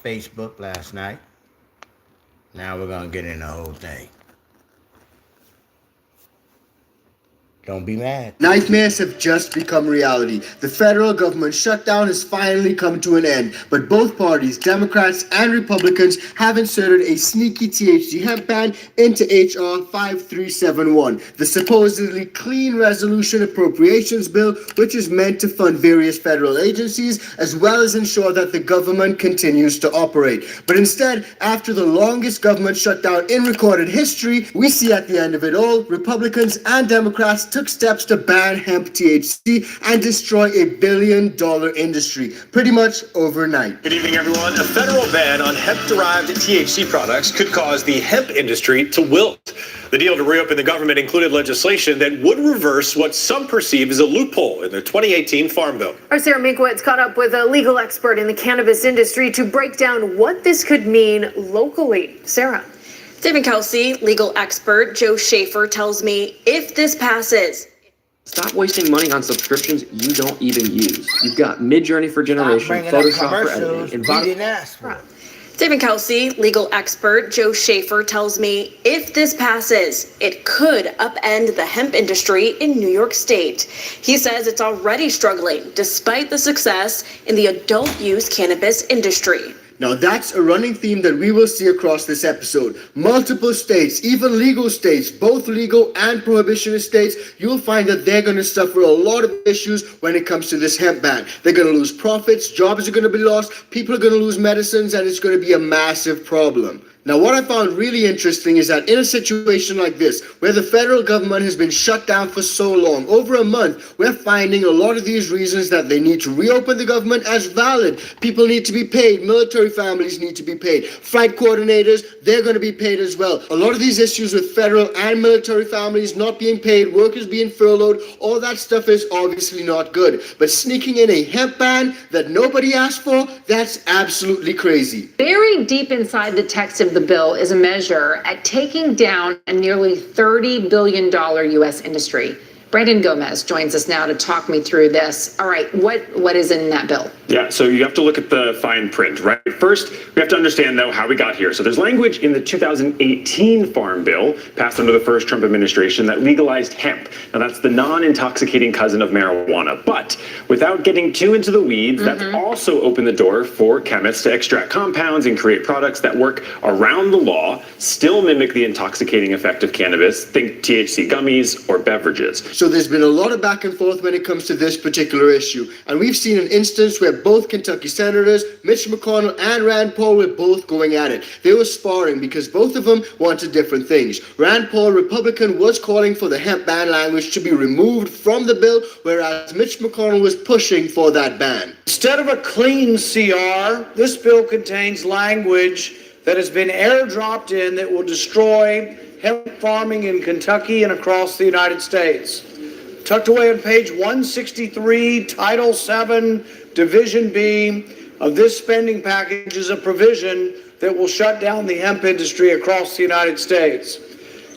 Facebook last night. Now we're going to get in the whole thing. Don't be mad. Nightmares have just become reality. The federal government shutdown has finally come to an end, but both parties, Democrats and Republicans, have inserted a sneaky THC hemp ban into HR 5371, the supposedly clean resolution appropriations bill, which is meant to fund various federal agencies as well as ensure that the government continues to operate. But instead, after the longest government shutdown in recorded history, we see at the end of it all, Republicans and Democrats took steps to ban hemp THC and destroy $1 billion industry, pretty much overnight. Good evening, everyone. A federal ban on hemp-derived THC products could cause the hemp industry to wilt. The deal to reopen the government included legislation that would reverse what some perceive as a loophole in the 2018 Farm Bill. Our Sarah Minkwitz caught up with a legal expert in the cannabis industry to break down what this could mean locally. Sarah. David Kelsey, legal expert Joe Schaefer, tells me if this passes, stop wasting money on subscriptions you don't even use. You've got Midjourney for generation, Photoshop for editing, and David Kelsey, legal expert Joe Schaefer, tells me if this passes, it could upend the hemp industry in New York State. He says it's already struggling despite the success in the adult use cannabis industry. Now that's a running theme that we will see across this episode. Multiple states, even legal states, both legal and prohibitionist states, you'll find that they're going to suffer a lot of issues when it comes to this hemp ban. They're going to lose profits, jobs are going to be lost, people are going to lose medicines, and it's going to be a massive problem. Now, what I found really interesting is that in a situation like this, where the federal government has been shut down for so long, over a month, we're finding a lot of these reasons that they need to reopen the government as valid. People need to be paid. Military families need to be paid. Flight coordinators, they're going to be paid as well. A lot of these issues with federal and military families not being paid, workers being furloughed, all that stuff is obviously not good. But sneaking in a hemp ban that nobody asked for, that's absolutely crazy. Buried deep inside the text of the bill is a measure at taking down a nearly $30 billion U.S. industry. Brandon Gomez joins us now to talk me through this. All right, what is in that bill? Yeah, so you have to look at the fine print, right? First, we have to understand, though, how we got here. So there's language in the 2018 Farm Bill, passed under the first Trump administration, that legalized hemp. Now, that's the non-intoxicating cousin of marijuana. But without getting too into the weeds, that's also opened the door for chemists to extract compounds and create products that work around the law, still mimic the intoxicating effect of cannabis, think THC gummies or beverages. So there's been a lot of back and forth when it comes to this particular issue. And we've seen an instance where both Kentucky senators, Mitch McConnell and Rand Paul, were both going at it. They were sparring because both of them wanted different things. Rand Paul, Republican, was calling for the hemp ban language to be removed from the bill, whereas Mitch McConnell was pushing for that ban. Instead of a clean CR, this bill contains language that has been airdropped in that will destroy hemp farming in Kentucky and across the United States. Tucked away on page 163, Title 7, Division B of this spending package is a provision that will shut down the hemp industry across the United States.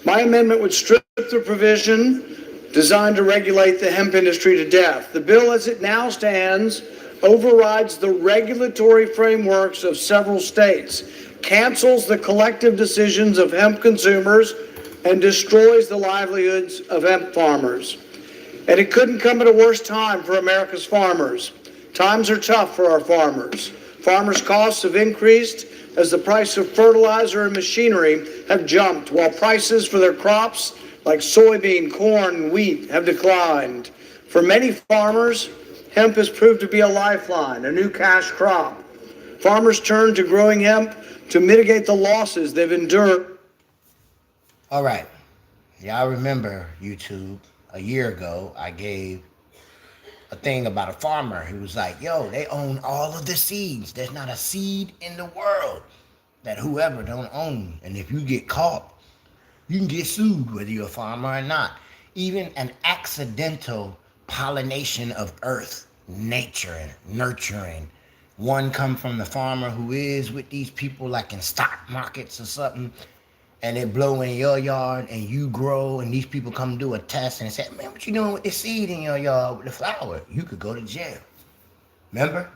My amendment would strip the provision designed to regulate the hemp industry to death. The bill as it now stands overrides the regulatory frameworks of several states, cancels the collective decisions of hemp consumers, and destroys the livelihoods of hemp farmers. And it couldn't come at a worse time for America's farmers. Times are tough for our farmers. Farmers' costs have increased as the price of fertilizer and machinery have jumped, while prices for their crops like soybean, corn, and wheat have declined. For many farmers, hemp has proved to be a lifeline, a new cash crop. Farmers turn to growing hemp to mitigate the losses they've endured. All right. Y'all remember, YouTube, a year ago, I gave a thing about a farmer who was like, yo, they own all of the seeds. There's not a seed in the world that whoever don't own. And if you get caught, you can get sued, whether you're a farmer or not. Even an accidental pollination of earth, nature, and nurturing. One come from the farmer who is with these people like in stock markets or something, and it blow in your yard and you grow, and these people come do a test and say, man, what you doing with this seed in your yard with the flower? You could go to jail. Remember?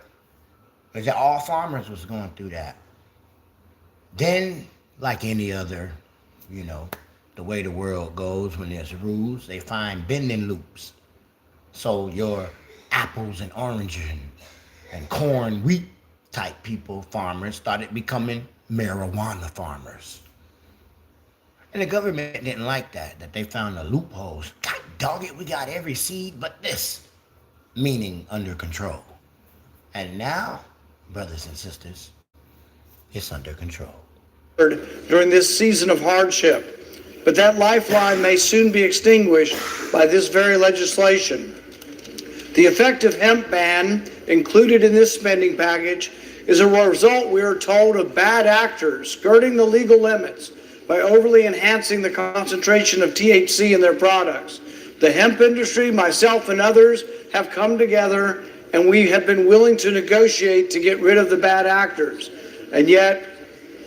Because all farmers was going through that. Then, like any other, the way the world goes, when there's rules, they find bending loops. So your apples and oranges and corn, wheat type people, farmers, started becoming marijuana farmers. And the government didn't like that they found the loopholes. God dog it, we got every seed but this, meaning under control. And now, brothers and sisters, it's under control. During this season of hardship, but that lifeline may soon be extinguished by this very legislation. The effective hemp ban included in this spending package is a result, we are told, of bad actors skirting the legal limits by overly enhancing the concentration of THC in their products. The hemp industry, myself and others, have come together and we have been willing to negotiate to get rid of the bad actors. And yet,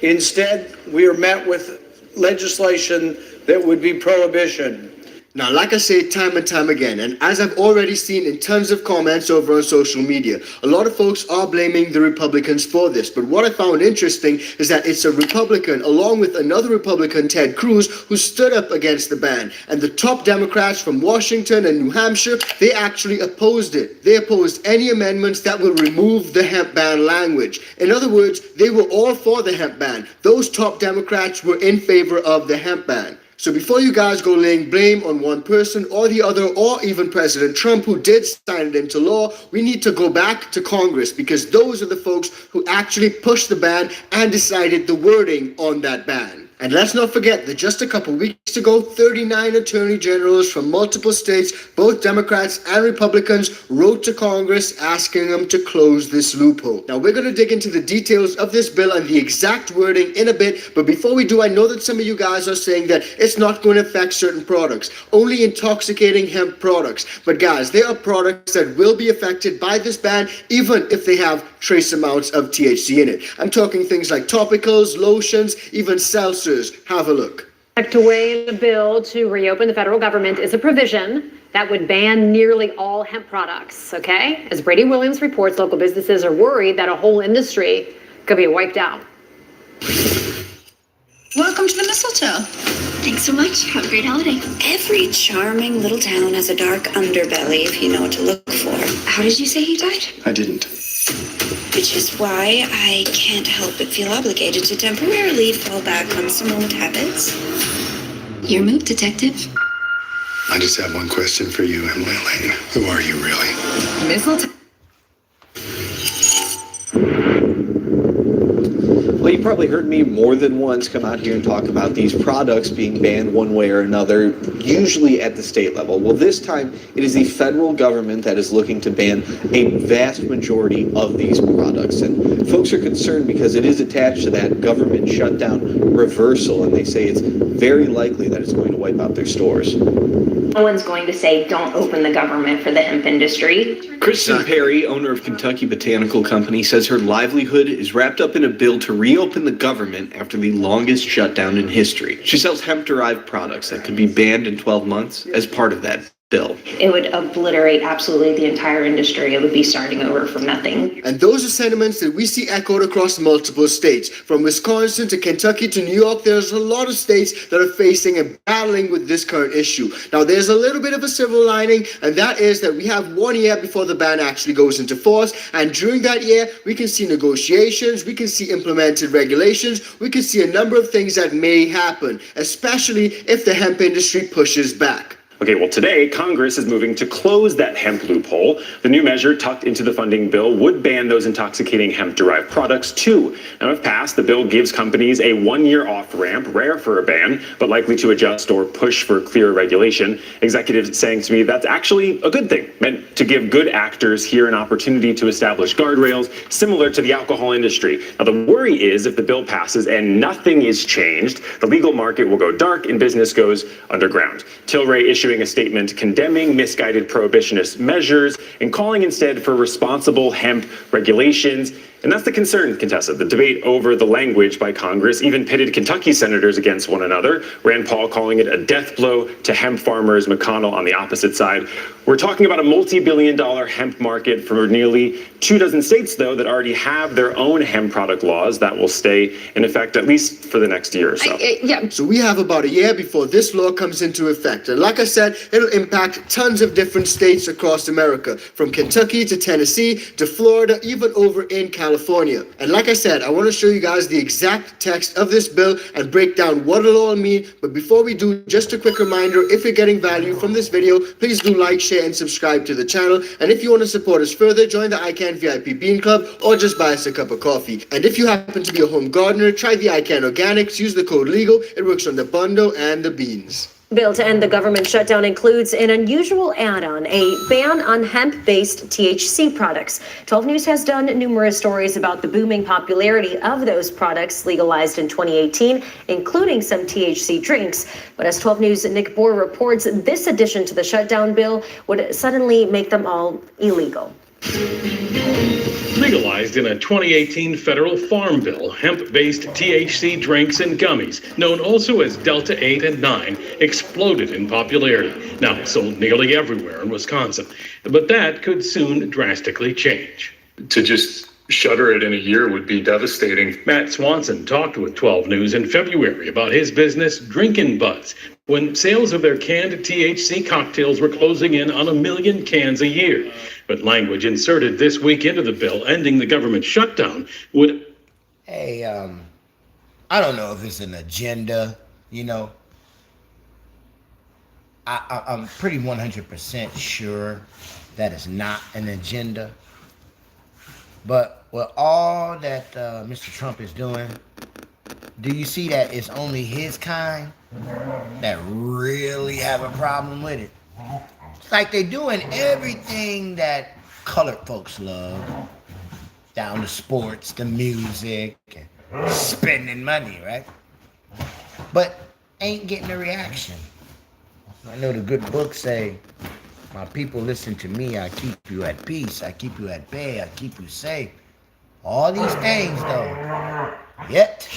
instead, we are met with legislation that would be prohibition. Now, like I say time and time again, and as I've already seen in tons of comments over on social media, a lot of folks are blaming the Republicans for this. But what I found interesting is that it's a Republican, along with another Republican, Ted Cruz, who stood up against the ban. And the top Democrats from Washington and New Hampshire, they actually opposed it. They opposed any amendments that will remove the hemp ban language. In other words, they were all for the hemp ban. Those top Democrats were in favor of the hemp ban. So before you guys go laying blame on one person or the other, or even President Trump, who did sign it into law, we need to go back to Congress, because those are the folks who actually pushed the ban and decided the wording on that ban. And let's not forget that just a couple weeks ago, 39 attorney generals from multiple states, both Democrats and Republicans, wrote to Congress asking them to close this loophole. Now, we're going to dig into the details of this bill and the exact wording in a bit, but before we do, I know that some of you guys are saying that it's not going to affect certain products, only intoxicating hemp products. But guys, there are products that will be affected by this ban, even if they have trace amounts of THC in it. I'm talking things like topicals, lotions, even seltzers. Have a look. To weigh the bill to reopen the federal government is a provision that would ban nearly all hemp products, okay? As Brady Williams reports, local businesses are worried that a whole industry could be wiped out. Welcome to the mistletoe. Thanks so much. Have a great holiday. Every charming little town has a dark underbelly if you know what to look for. How did you say he died? I didn't. Which is why I can't help but feel obligated to temporarily fall back on some old habits. Your move, detective. I just have one question for you, Emily Lane. Who are you really? Mistletoe. Well, you probably heard me more than once come out here and talk about these products being banned one way or another, usually at the state level. Well, this time it is the federal government that is looking to ban a vast majority of these products. And folks are concerned because it is attached to that government shutdown reversal, and they say it's very likely that it's going to wipe out their stores. No one's going to say don't open the government for the hemp industry. Kristen Perry, owner of Kentucky Botanical Company, says her livelihood is wrapped up in a bill to reopen the government after the longest shutdown in history. She sells hemp-derived products that could be banned in 12 months as part of that bill. It would obliterate absolutely the entire industry. It would be starting over from nothing. And those are sentiments that we see echoed across multiple states. From Wisconsin to Kentucky to New York, there's a lot of states that are facing and battling with this current issue. Now, there's a little bit of a silver lining, and that is that we have 1 year before the ban actually goes into force. And during that year, we can see negotiations, we can see implemented regulations, we can see a number of things that may happen, especially if the hemp industry pushes back. Okay, well, today, Congress is moving to close that hemp loophole. The new measure tucked into the funding bill would ban those intoxicating hemp-derived products, too. Now, if passed, the bill gives companies a 1-year off-ramp, rare for a ban, but likely to adjust or push for clearer regulation. Executives saying to me that's actually a good thing, meant to give good actors here an opportunity to establish guardrails similar to the alcohol industry. Now, the worry is if the bill passes and nothing is changed, the legal market will go dark and business goes underground. Tilray issuing a statement condemning misguided prohibitionist measures and calling instead for responsible hemp regulations And that's the concern, Contessa. The debate over the language by Congress even pitted Kentucky senators against one another. Rand Paul calling it a death blow to hemp farmers, McConnell on the opposite side. We're talking about a multi-billion-dollar hemp market for nearly 24 states, though, that already have their own hemp product laws that will stay in effect at least for the next year or so. So we have about a year before this law comes into effect. And like I said, it'll impact tons of different states across America, from Kentucky to Tennessee to Florida, even over in California. And like I said, I want to show you guys the exact text of this bill and break down what it'll all mean. But before we do, just a quick reminder, if you're getting value from this video, please do like, share, and subscribe to the channel. And if you want to support us further, join the ICANN VIP Bean Club or just buy us a cup of coffee. And if you happen to be a home gardener, try the ICANN Organics, use the code LEGAL. It works on the bundle and the beans. Bill to end the government shutdown includes an unusual add-on, a ban on hemp-based THC products. 12 News has done numerous stories about the booming popularity of those products legalized in 2018, including some THC drinks. But as 12 News' Nick Bohr reports, this addition to the shutdown bill would suddenly make them all illegal. Legalized in a 2018 federal farm bill, hemp-based THC drinks and gummies, known also as Delta 8 and 9, exploded in popularity. Now it's sold nearly everywhere in Wisconsin. But that could soon drastically change. To just shutter it in a year would be devastating. Matt Swanson talked with 12 News in February about his business, Drinkin' Buds, when sales of their canned THC cocktails were closing in on 1 million cans a year. But language inserted this week into the bill ending the government shutdown would... Hey, I don't know if it's an agenda, you know. I'm pretty 100% sure that it's not an agenda. But with all that Mr. Trump is doing, do you see that it's only his kind that really have a problem with it? It's like they're doing everything that colored folks love, down to sports, the music, and spending money, right? But ain't getting a reaction. I know the good books say, my people listen to me, I keep you at peace, I keep you at bay, I keep you safe. All these things though, yet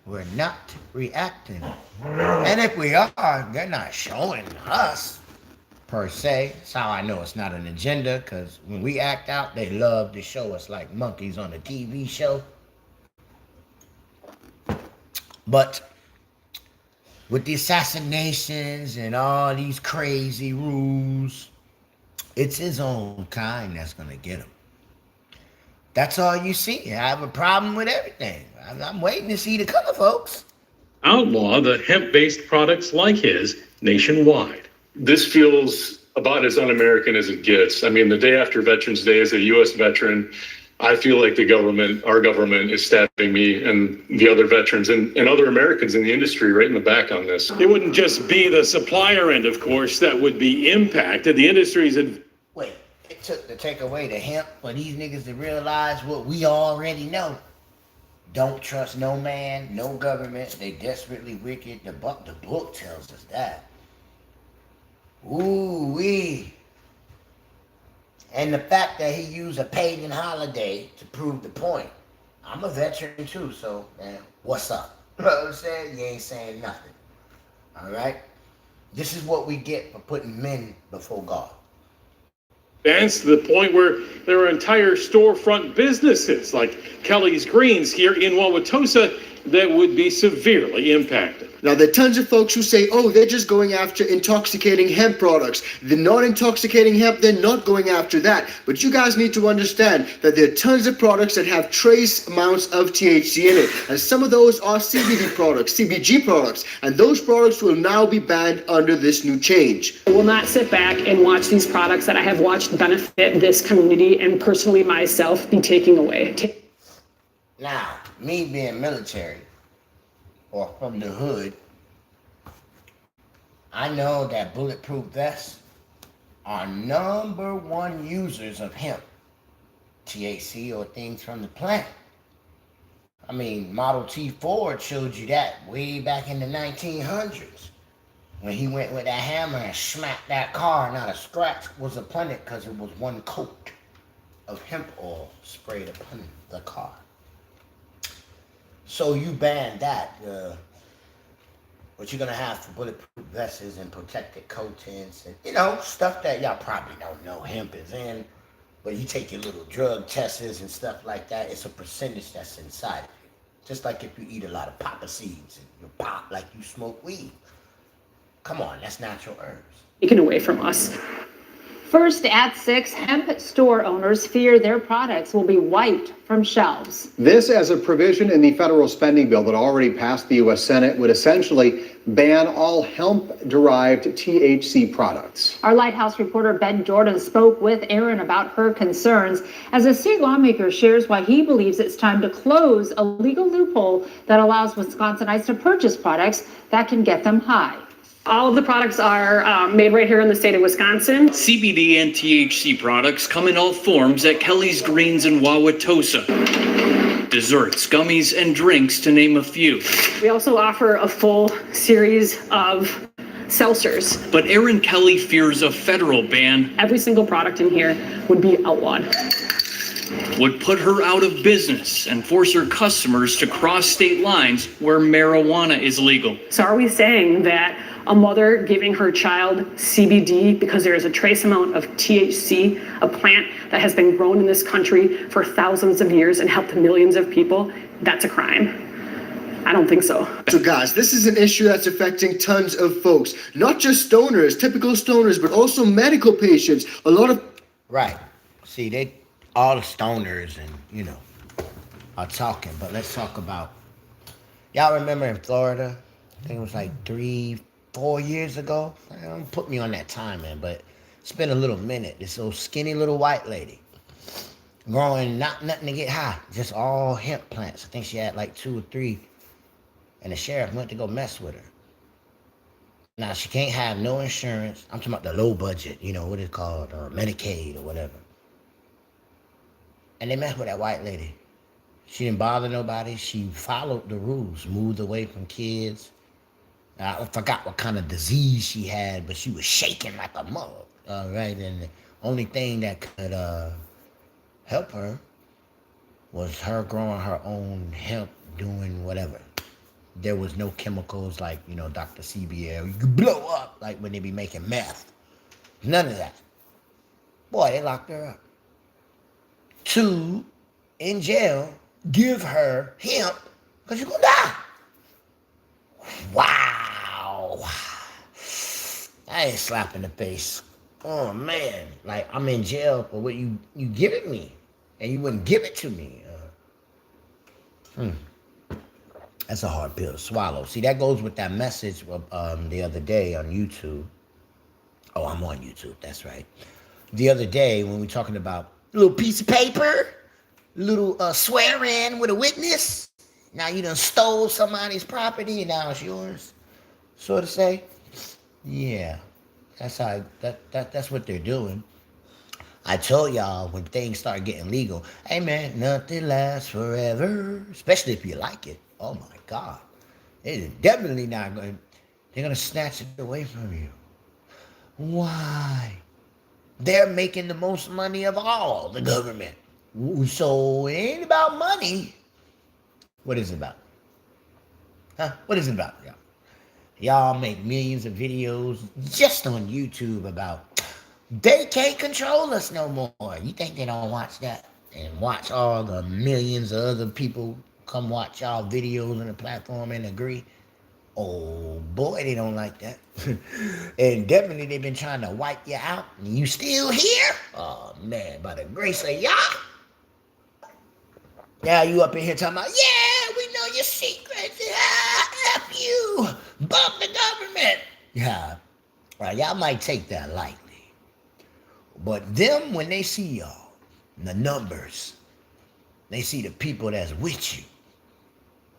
we're not reacting. And if we are, they're not showing us per se. That's how I know it's not an agenda, because when we act out, they love to show us like monkeys on a TV show. But with the assassinations and all these crazy rules, it's his own kind that's going to get him. That's all you see. I have a problem with everything. I'm waiting to see the color, folks. Outlaw the hemp-based products like his nationwide. This feels about as un-American as it gets. I mean, the day after Veterans Day, as a U.S. veteran, I feel like our government is stabbing me and the other veterans and other Americans in the industry right in the back on this. It wouldn't just be the supplier end, of course, that would be impacted. The industry's... Wait, it took to take away the hemp for these niggas to realize what we already know. Don't trust no man, no government. They desperately wicked. The book tells us that. Ooh-wee. And the fact that he used a paid-in holiday to prove the point. I'm a veteran too, so, man, what's up? You know what I'm saying? You ain't saying nothing. All right? This is what we get for putting men before God. Advanced to the point where there are entire storefront businesses like Kelly's Greens here in Wauwatosa that would be severely impacted. Now, there are tons of folks who say, oh, they're just going after intoxicating hemp products. The non-intoxicating hemp, they're not going after that. But you guys need to understand that there are tons of products that have trace amounts of THC in it. And some of those are CBD products, CBG products. And those products will now be banned under this new change. I will not sit back and watch these products that I have watched benefit this community and personally myself be taken away. Now, me being military, or from the hood, I know that bulletproof vests are #1 users of hemp, THC, or things from the plant. I mean, Model T Ford showed you that way back in the 1900s when he went with that hammer and smacked that car. Not a scratch was upon it because it was one coat. of hemp oil sprayed upon the car. So you ban that. What you're gonna have for bulletproof vests and protected coatings and stuff that y'all probably don't know hemp is in, but you take your little drug tests and stuff like that. It's a percentage that's inside of you. Just like if you eat a lot of papa seeds and you pop like you smoke weed. Come on, that's natural herbs. Taken away from us. First at 6, hemp store owners fear their products will be wiped from shelves. This, as a provision in the federal spending bill that already passed the U.S. Senate, would essentially ban all hemp-derived THC products. Our Lighthouse reporter Ben Jordan spoke with Erin about her concerns as a state lawmaker shares why he believes it's time to close a legal loophole that allows Wisconsinites to purchase products that can get them high. All of the products are made right here in the state of Wisconsin. CBD and THC products come in all forms at Kelly's Greens in Wauwatosa. Desserts, gummies, and drinks, to name a few. We also offer a full series of seltzers. But Erin Kelly fears a federal ban. Every single product in here would be outlawed. Would put her out of business and force her customers to cross state lines where marijuana is legal. So are we saying that a mother giving her child CBD because there is a trace amount of THC, a plant that has been grown in this country for thousands of years and helped millions of people, that's a crime? I don't think so. So guys, this is an issue that's affecting tons of folks, not just stoners, typical stoners, but also medical patients. A lot of... Right. See, all the stoners and, are talking, but let's talk about... Y'all remember in Florida, I think it was like 3-4 years ago? Don't put me on that time, man, but it's been a little minute. This little skinny little white lady growing nothing to get high, just all hemp plants. I think she had like 2 or 3, and the sheriff went to go mess with her. Now, she can't have no insurance. I'm talking about the low budget, what it's called, Medicaid or whatever. And they messed with that white lady. She didn't bother nobody. She followed the rules, moved away from kids. I forgot what kind of disease she had, but she was shaking like a mug. All right, and the only thing that could help her was her growing her own hemp, doing whatever. There was no chemicals like, Dr. CBL. You could blow up like when they be making meth. None of that. Boy, they locked her up. 2, in jail, give her hemp because you're going to die. Wow. I ain't slapping the face. Oh, man. Like, I'm in jail for what you give it me, and you wouldn't give it to me. That's a hard pill to swallow. See, that goes with that message the other day on YouTube. Oh, I'm on YouTube. That's right. The other day when we were talking about a little piece of paper, little swear-in with a witness. Now you done stole somebody's property and now it's yours, so to say. Yeah, that's how that's what they're doing. I told y'all when things start getting legal, hey man, nothing lasts forever, especially if you like it. Oh my God, they're definitely not going. They're gonna snatch it away from you. Why? They're making the most money of all, the government. So it ain't about money. What is it about? Huh? What is it about, y'all? Y'all make millions of videos just on YouTube about they can't control us no more. You think they don't watch that? And watch all the millions of other people come watch y'all videos on the platform and agree? Oh boy, they don't like that. And definitely they've been trying to wipe you out and you still here? Oh man, by the grace of y'all. Now you up in here talking about, yeah, we know your secrets. F you. Bump the government. Yeah. Well, y'all might take that lightly. But them, when they see y'all, the numbers, they see the people that's with you.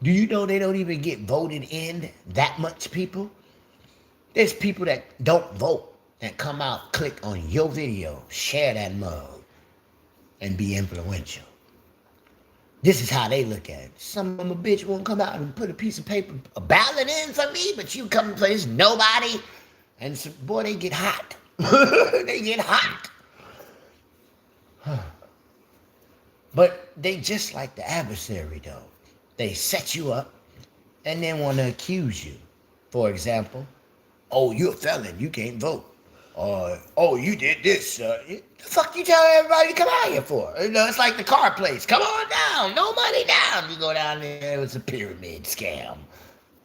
Do you know they don't even get voted in, that much people? There's people that don't vote that come out, click on your video, share that mug, and be influential. This is how they look at it. Some of them a bitch won't come out and put a piece of paper, a ballot in for me, but you come to place, nobody. And so, boy, they get hot. They get hot. But they just like the adversary, though. They set you up and then want to accuse you. For example, oh, you're a felon, you can't vote. Or, oh, you did this. The fuck you tell everybody to come out here for? You know, it's like the car place. Come on down, no money down. You go down there, it was a pyramid scam.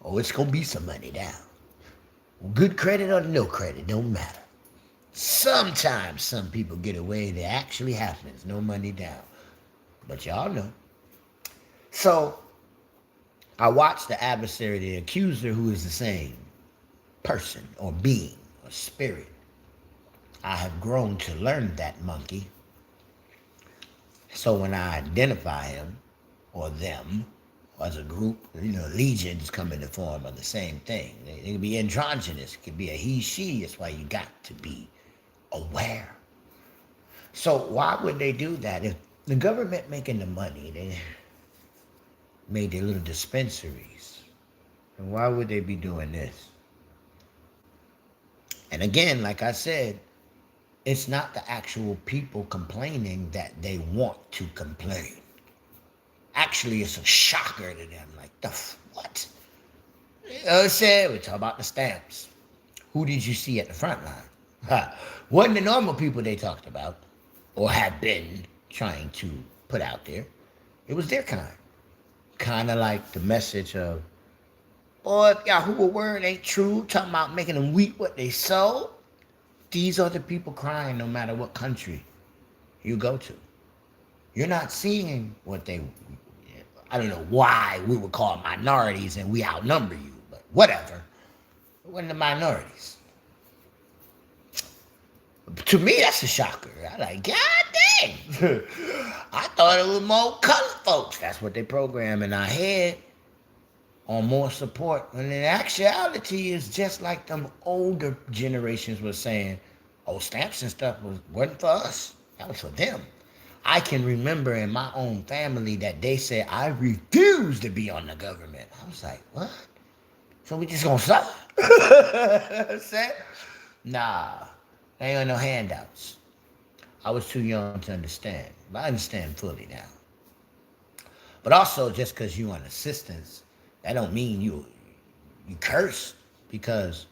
Oh, it's going to be some money down. Good credit or no credit, don't matter. Sometimes some people get away, it actually happens, no money down. But y'all know. So, I watched the adversary, the accuser, who is the same person or being or spirit. I have grown to learn that monkey. So when I identify him or them as a group, you know, legions come in the form of the same thing. They can be androgynous. It could be a he, she. That's why you got to be aware. So why would they do that? If the government making the money, they made their little dispensaries. And why would they be doing this? And again, like I said, it's not the actual people complaining that they want to complain. Actually, it's a shocker to them. Like, what? Said, we talk about the stamps. Who did you see at the front line? Wasn't the normal people they talked about or had been trying to put out there. It was their kind. Kind of like the message of, boy, if Yahuwah word ain't true, talking about making them reap what they sow. These are the people crying no matter what country you go to. You're not seeing what they, I don't know why we would call minorities and we outnumber you, but whatever. We're the minorities. To me, that's a shocker. I'm like, God dang. I thought it was more colored folks. That's what they program in our head on more support. And in actuality, it's just like them older generations were saying, oh, stamps and stuff wasn't for us. That was for them. I can remember in my own family that they said, I refuse to be on the government. I was like, what? So we just gonna suffer? Said, nah, there ain't no handouts. I was too young to understand, but I understand fully now. But also, just because you on assistance, that don't mean you curse, because,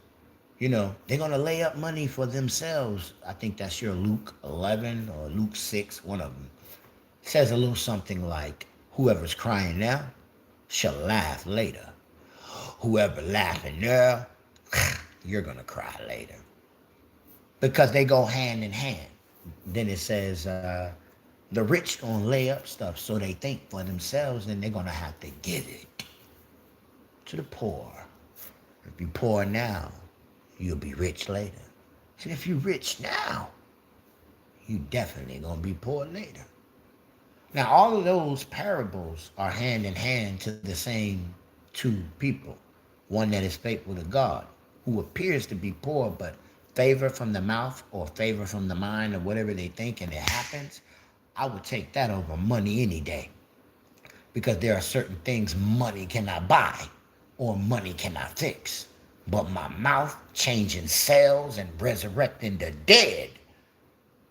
you know, they're going to lay up money for themselves. I think that's your Luke 11 or Luke 6, one of them. It says a little something like, whoever's crying now shall laugh later. Whoever laughing now, you're going to cry later. Because they go hand in hand. Then it says, the rich going to lay up stuff so they think for themselves, and they're going to have to give it to the poor. If you're poor now, you'll be rich later. And if you're rich now, you definitely going to be poor later. Now, all of those parables are hand in hand to the same two people. One that is faithful to God, who appears to be poor, but favor from the mouth or favor from the mind or whatever they think, and it happens. I would take that over money any day. Because there are certain things money cannot buy or money cannot fix. But my mouth changing cells and resurrecting the dead.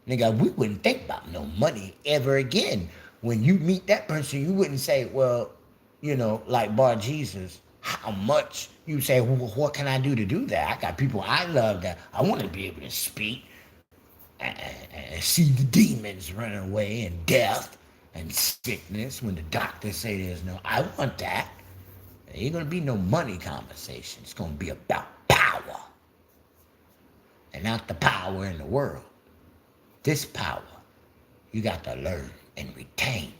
Nigga, we wouldn't think about no money ever again. When you meet that person, you wouldn't say, well, you know, like Bar Jesus, how much? You say, well, what can I do to do that? I got people I love that I want to be able to speak and see the demons run away and death and sickness when the doctors say there's no, I want that. There ain't going to be no money conversation. It's going to be about power. And not the power in the world. This power, you got to learn and retain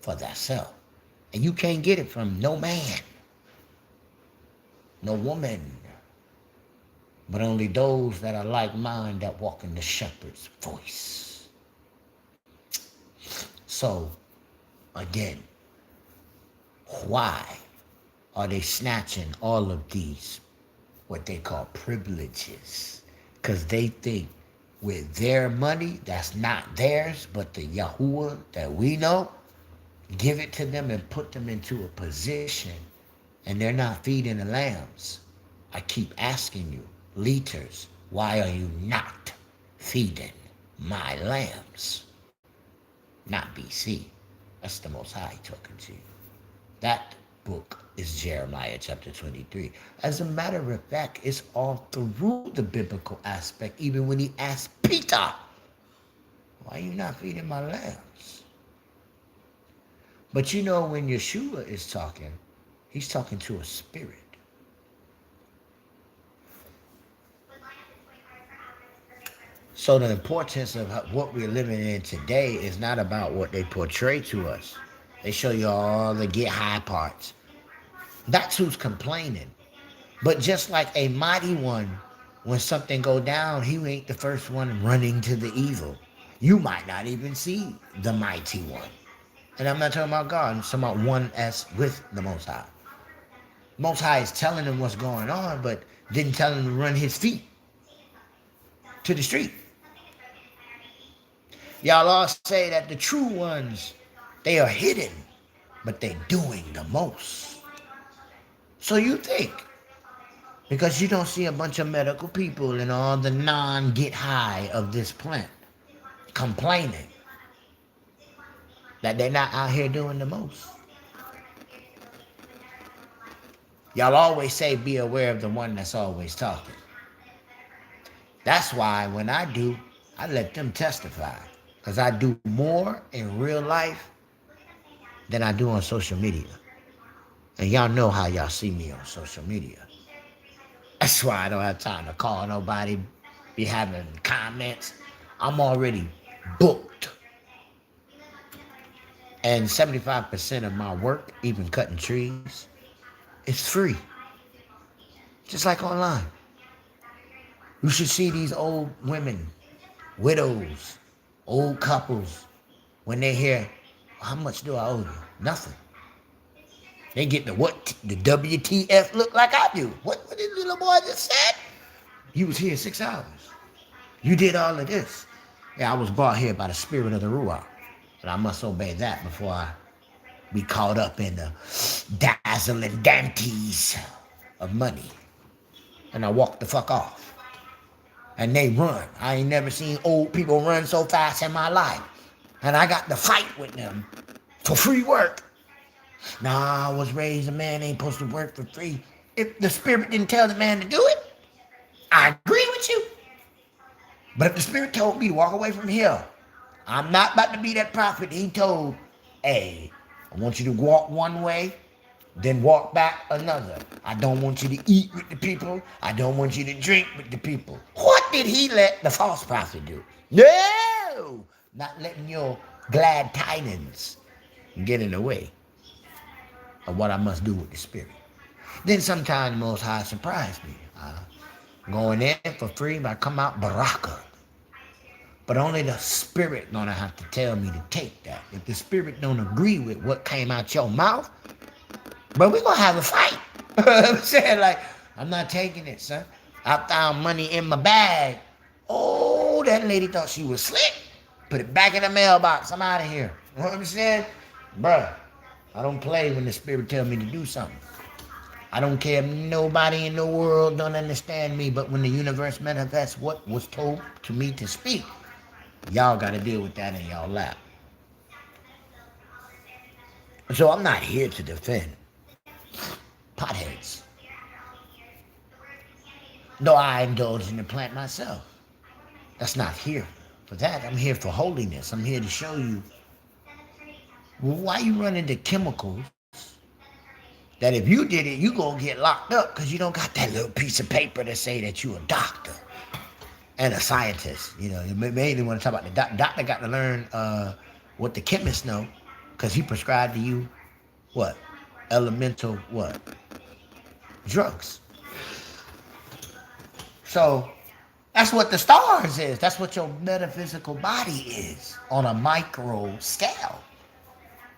for thyself. And you can't get it from no man, no woman, but only those that are like mine that walk in the shepherd's voice. So, again, why are they snatching all of these, what they call privileges? Because they think with their money, that's not theirs, but the Yahuwah that we know, give it to them and put them into a position, and they're not feeding the lambs. I keep asking you, liters, why are you not feeding my lambs? Not BC. That's the Most High talking to you. That book is Jeremiah chapter 23. As a matter of fact, it's all through the biblical aspect, even when he asked Peter, why are you not feeding my lambs? But you know, when Yeshua is talking, he's talking to a spirit. So the importance of what we're living in today is not about what they portray to us. They show you all the get high parts. That's who's complaining. But just like a mighty one, when something go down, he ain't the first one running to the evil. You might not even see the mighty one. And I'm not talking about God, I'm talking about one as with the Most High. Most High is telling him what's going on, but didn't tell him to run his feet to the street. Y'all all say that the true ones, they are hidden, but they're doing the most. So you think, because you don't see a bunch of medical people and all the non-get high of this plant complaining, that they're not out here doing the most. Y'all always say be aware of the one that's always talking. That's why when I do, I let them testify. Because I do more in real life than I do on social media. And y'all know how y'all see me on social media. That's why I don't have time to call nobody, be having comments. I'm already booked. And 75% of my work, even cutting trees, is free. Just like online. You should see these old women, widows, old couples, when they hear, how much do I owe you? Nothing. They get the what? The WTF look like I do. What this little boy just said? You was here 6 hours. You did all of this. Yeah, I was brought here by the spirit of the Ruach. And I must obey that before I be caught up in the dazzling dainties of money. And I walk the fuck off. And they run. I ain't never seen old people run so fast in my life. And I got to fight with them for free work. Nah, I was raised a man ain't supposed to work for free. If the spirit didn't tell the man to do it, I agree with you. But if the spirit told me to walk away from here, I'm not about to be that prophet. He told, hey, I want you to walk one way, then walk back another. I don't want you to eat with the people. I don't want you to drink with the people. What did he let the false prophet do? No! Not letting your glad tidings get in the way of what I must do with the spirit. Then sometimes the Most High surprise me. Going in for free, but I come out baraka. But only the spirit gonna have to tell me to take that. If the spirit don't agree with what came out your mouth, but we're gonna have a fight. I'm saying, like, I'm not taking it, son. I found money in my bag. Oh, that lady thought she was slick. Put it back in the mailbox. I'm out of here. You know what I'm saying? Bruh, I don't play when the spirit tell me to do something. I don't care if nobody in the world don't understand me, but when the universe manifests what was told to me to speak, y'all got to deal with that in y'all lap. So I'm not here to defend potheads. Though I indulge in the plant myself. That's not here for that. I'm here for holiness. I'm here to show you, well, why you run into chemicals that if you did it, you gonna get locked up because you don't got that little piece of paper to say that you a doctor and a scientist. You know, you mainly want to talk about the doctor got to learn what the chemists know because he prescribed to you what? Elemental what? Drugs. So that's what the stars is. That's what your metaphysical body is on a micro scale.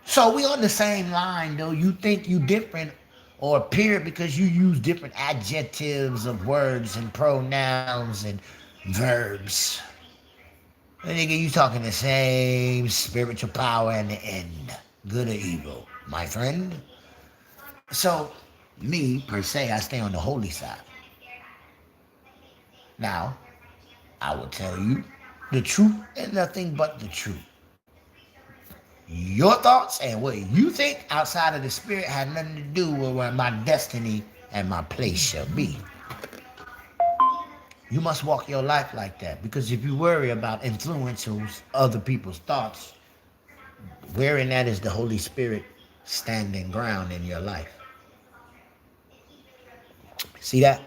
So we on the same line, though. You think you different or appear because you use different adjectives of words and pronouns and verbs. And nigga, you talking the same spiritual power in the end, good or evil, my friend. So me, per se, I stay on the holy side. Now, I will tell you the truth and nothing but the truth. your thoughts and what you think outside of the spirit had nothing to do with where my destiny and my place shall be. You must walk your life like that, because if you worry about influencing other people's thoughts, wherein that is the Holy Spirit standing ground in your life. See that?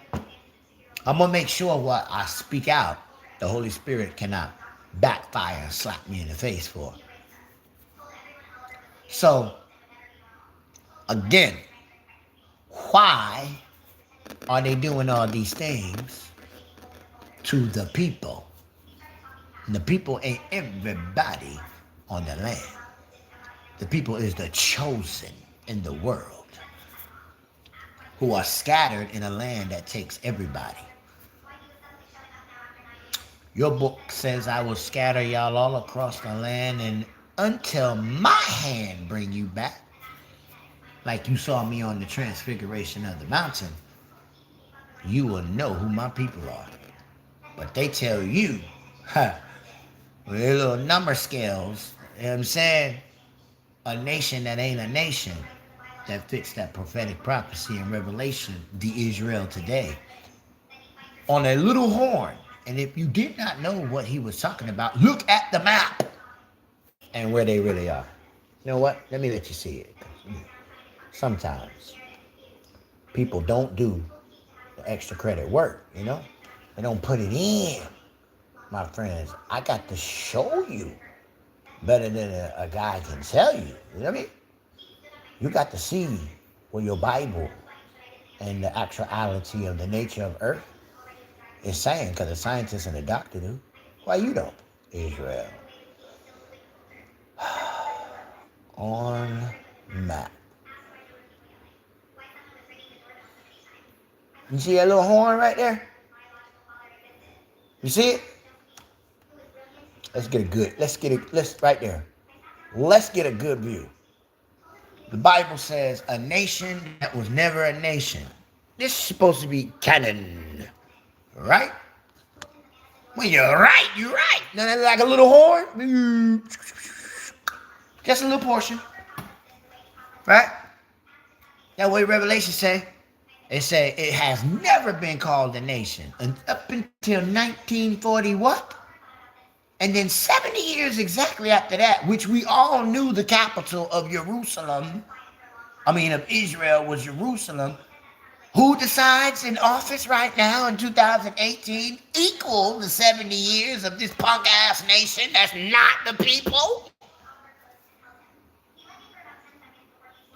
I'm going to make sure what I speak out, the Holy Spirit cannot backfire and slap me in the face for. So, again, why are they doing all these things to the people? The people ain't everybody on the land. The people is the chosen in the world, who are scattered in a land that takes everybody. Your book says, I will scatter y'all all across the land and until my hand bring you back. Like you saw me on the transfiguration of the mountain, you will know who my people are. But they tell you, with their little number scales, you know what I'm saying? A nation that ain't a nation that fits that prophetic prophecy and revelation, the Israel today, on a little horn. And if you did not know what he was talking about, look at the map and where they really are. You know what? Let me let you see it. Sometimes people don't do the extra credit work, you know? They don't put it in. My friends, I got to show you better than a guy can tell you. You know what I mean? You got to see where your Bible and the actuality of the nature of earth is saying, because the scientists and the doctor do. Why you don't? Israel. On map. You see that little horn right there? You see it? Let's get right there. Let's get a good view. The Bible says a nation that was never a nation. This is supposed to be canon, right? When you're right, you're right. Now that's like a little horn. Just a little portion, right? That way Revelation say, it has never been called a nation. And up until 1940 what? And then 70 years exactly after that, which we all knew the capital of Israel was Jerusalem. Who decides in office right now in 2018 equal the 70 years of this punk-ass nation that's not the people?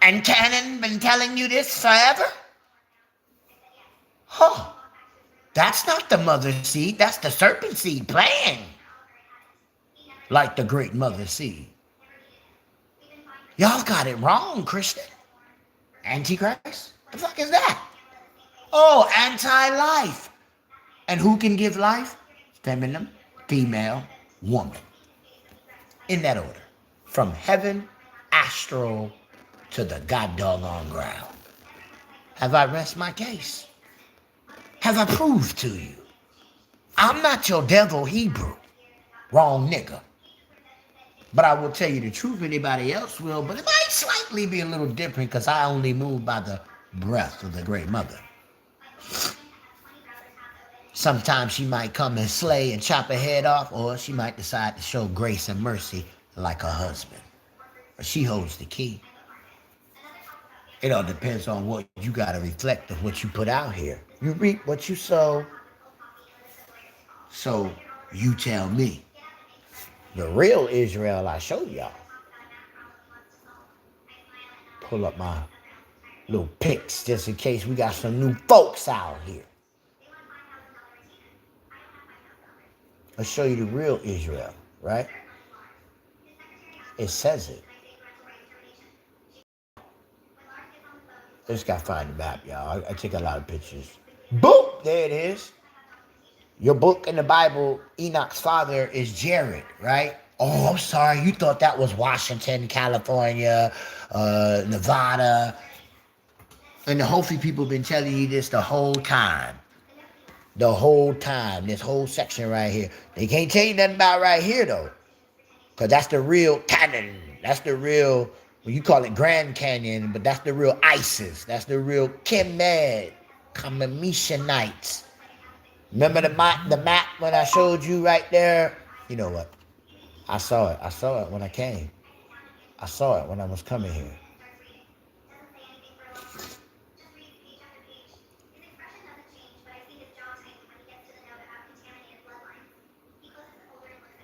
And Canon been telling you this forever? Huh. That's not the mother seed. That's the serpent seed playing like the great mother seed. Y'all got it wrong, Christian. Antichrist? The fuck is that? Oh, anti-life. And who can give life? Feminine, female, woman. In that order. From heaven, astral, to the god doggone ground. Have I rest my case? Have I proved to you? I'm not your devil Hebrew. Wrong nigga. But I will tell you the truth, anybody else will, but it might slightly be a little different because I only move by the breath of the great mother. Sometimes she might come and slay and chop her head off, or she might decide to show grace and mercy like her husband. But she holds the key. It all depends on what you got to reflect of what you put out here. You reap what you sow. So you tell me. The real Israel I showed y'all. Pull up my little pics just in case we got some new folks out here. I'll show you the real Israel, right? It says it. I just gotta find the map, y'all. I take a lot of pictures. Boop! There it is. Your book in the Bible, Enoch's father is Jared, right? Oh, I'm sorry. You thought that was Washington, California, Nevada. And the Hopi people have been telling you this the whole time. The whole time. This whole section right here. They can't tell you nothing about right here, though. Because that's the real canon. That's the real, well, you call it Grand Canyon, but that's the real ISIS. That's the real Kemet, Kamishanites. Remember the map when I showed you right there? You know what? I saw it. I saw it when I came. I saw it when I was coming here.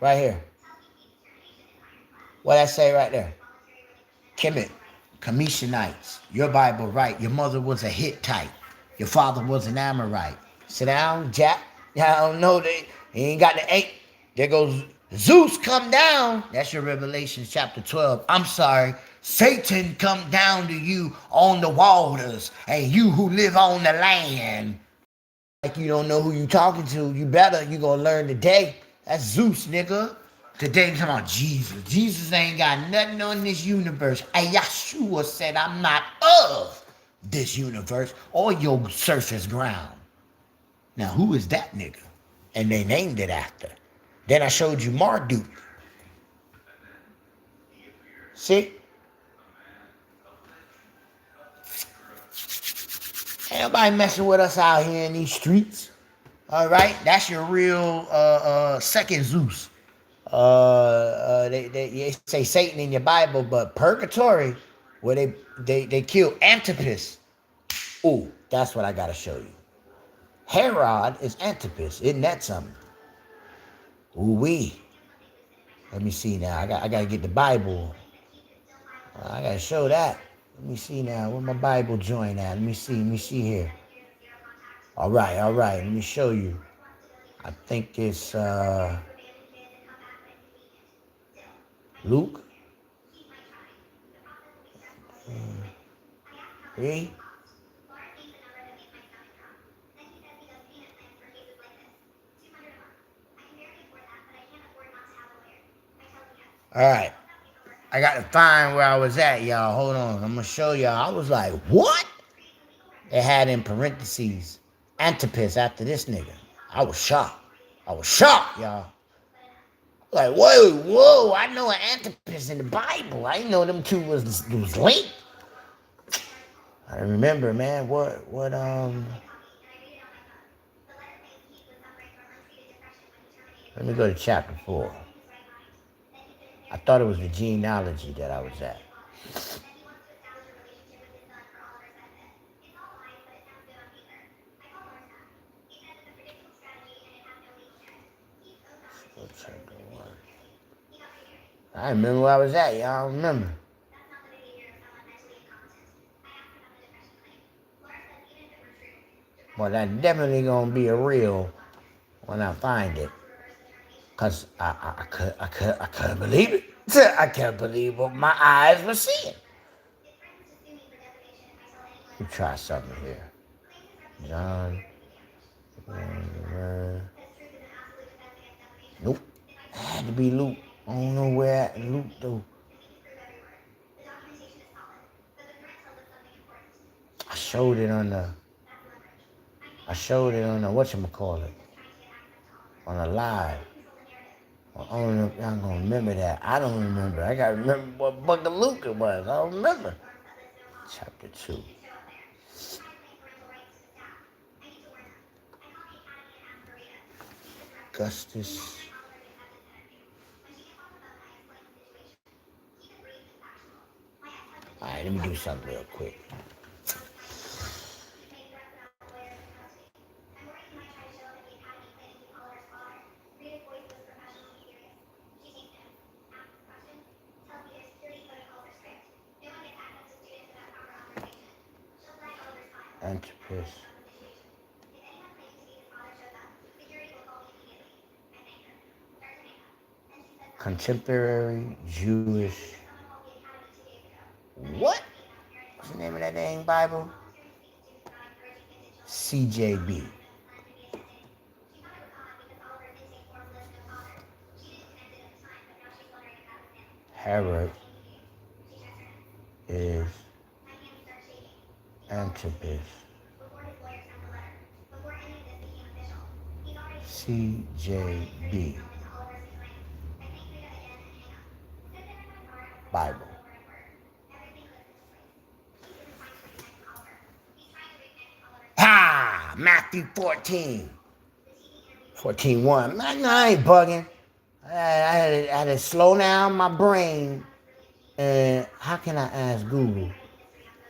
Right here. What I say right there? Kemet, Kamishanites. Your Bible right. Your mother was a Hittite. Your father was an Amorite. Sit down, Jack. Yeah, I don't know. He ain't got the 8. There goes Zeus come down. That's your Revelation chapter 12. I'm sorry. Satan come down to you on the waters, and you who live on the land. Like you don't know who you talking to. You gonna learn today. That's Zeus, nigga. Today we're talking about Jesus. Jesus ain't got nothing on this universe. Yeshua said, I'm not of this universe or your surface ground. Now, who is that nigga? And they named it after. Then I showed you Marduk. See? Ain't nobody messing with us out here in these streets. All right? That's your real second Zeus. They say Satan in your Bible, but purgatory, where they kill Antipas. Ooh, that's what I gotta show you. Herod is Antipas. Isn't that something? Ooh-wee. Let me see now. I gotta get the Bible. I gotta show that. Let me see now. Where my Bible joint at? Let me see here. All right. Let me show you. I think it's Luke. Read. All right. I got to find where I was at, y'all. Hold on. I'm going to show y'all. I was like, what? They had in parentheses Antipas after this nigga. I was shocked, y'all. Like, whoa, I know an Antipas in the Bible. I didn't know them two was linked. I remember, man, what, let me go to chapter 4. I thought it was the genealogy that I was at. I remember where I was at, y'all remember. Well, that's definitely gonna be a real when I find it. Cause I couldn't believe it. I can't believe what my eyes were seeing. Let me try something here. John. Nope. It had to be Luke. I don't know where at Luke though. I showed it on the whatchamacallit. On the live. I don't know if y'all gonna remember that. I don't remember. I gotta remember what book of Luke it was. I don't remember. Chapter 2. Augustus. All right, let me do something real quick. Antipas. Contemporary Jewish. What? What's the name of that dang Bible? CJB. Herod is Antipas. CJB. Bible. Matthew 14. 14:1. Man, I ain't bugging. I had to slow down my brain. And how can I ask Google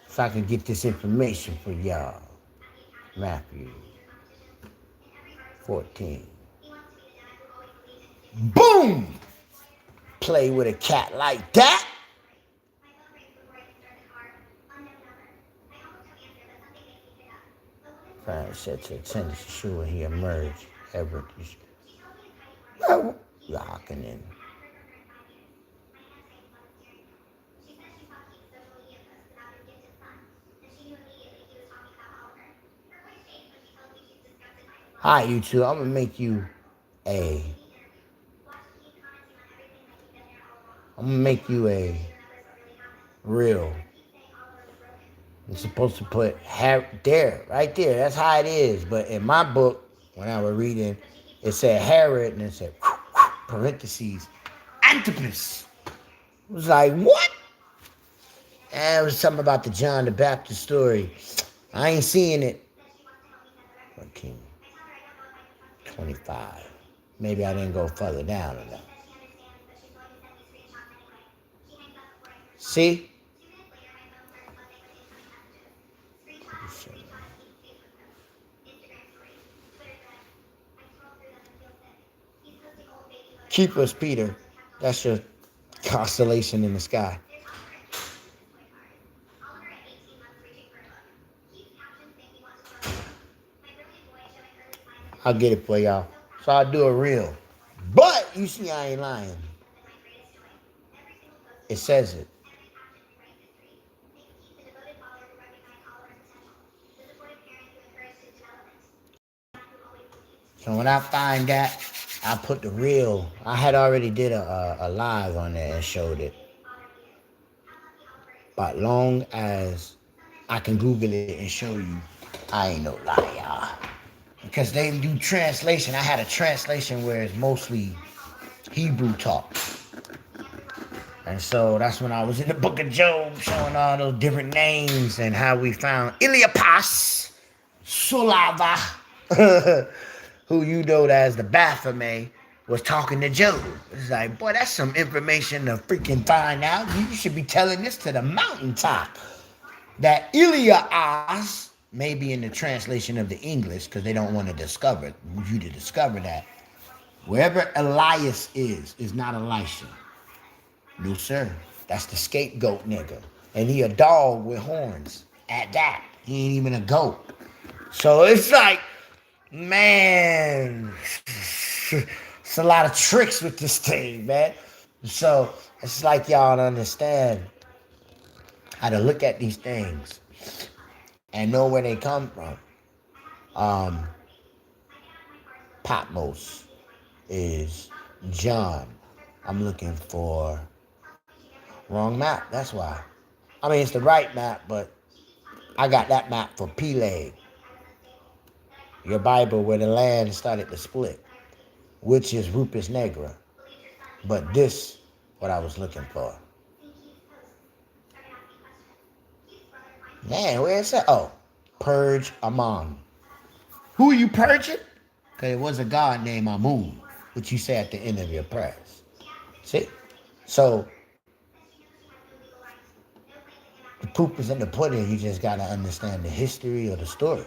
so I can get this information for y'all? Matthew 14. Boom! Play with a cat like that. Francis said to attend to sure he emerged. Ever. Locking in. Hi, YouTube. I'm gonna make you a reel. I'm supposed to put there, right there. That's how it is. But in my book, when I was reading, it said Herod, and it said parentheses Antipas. It was like, what? And it was something about the John the Baptist story. I ain't seeing it. 25. Maybe I didn't go further down enough. See? Keep us, Peter. That's your constellation in the sky. I'll get it for y'all. So I'll do a reel. But you see, I ain't lying. It says it. So when I find that, I put the reel. I had already did a live on there and showed it. But long as I can Google it and show you, I ain't no liar. Because they do translation. I had a translation where it's mostly Hebrew talk. And so that's when I was in the book of Job showing all those different names and how we found Iliapas, Sulava, who you know as the Baphomet, was talking to Job. It's like, boy, that's some information to freaking find out. You should be telling this to the mountaintop. That Elias, maybe in the translation of the English, because they don't want to discover you to discover that. Wherever Elias is not Elisha. No, sir. That's the scapegoat nigga. And he a dog with horns. At that. He ain't even a goat. So it's like, man, it's a lot of tricks with this thing, man. So it's like y'all don't understand how to look at these things and know where they come from. Patmos is John. I'm looking for wrong map, that's why. I mean, it's the right map, but I got that map for Peleg. Your Bible where the land started to split, which is Rupus Negra. But this, what I was looking for. Man, where is that? Oh, Purge Amun. Who are you purging? Because it was a god named Amun, which you say at the end of your prayers. See? So, the proof is in the pudding. You just got to understand the history or the story.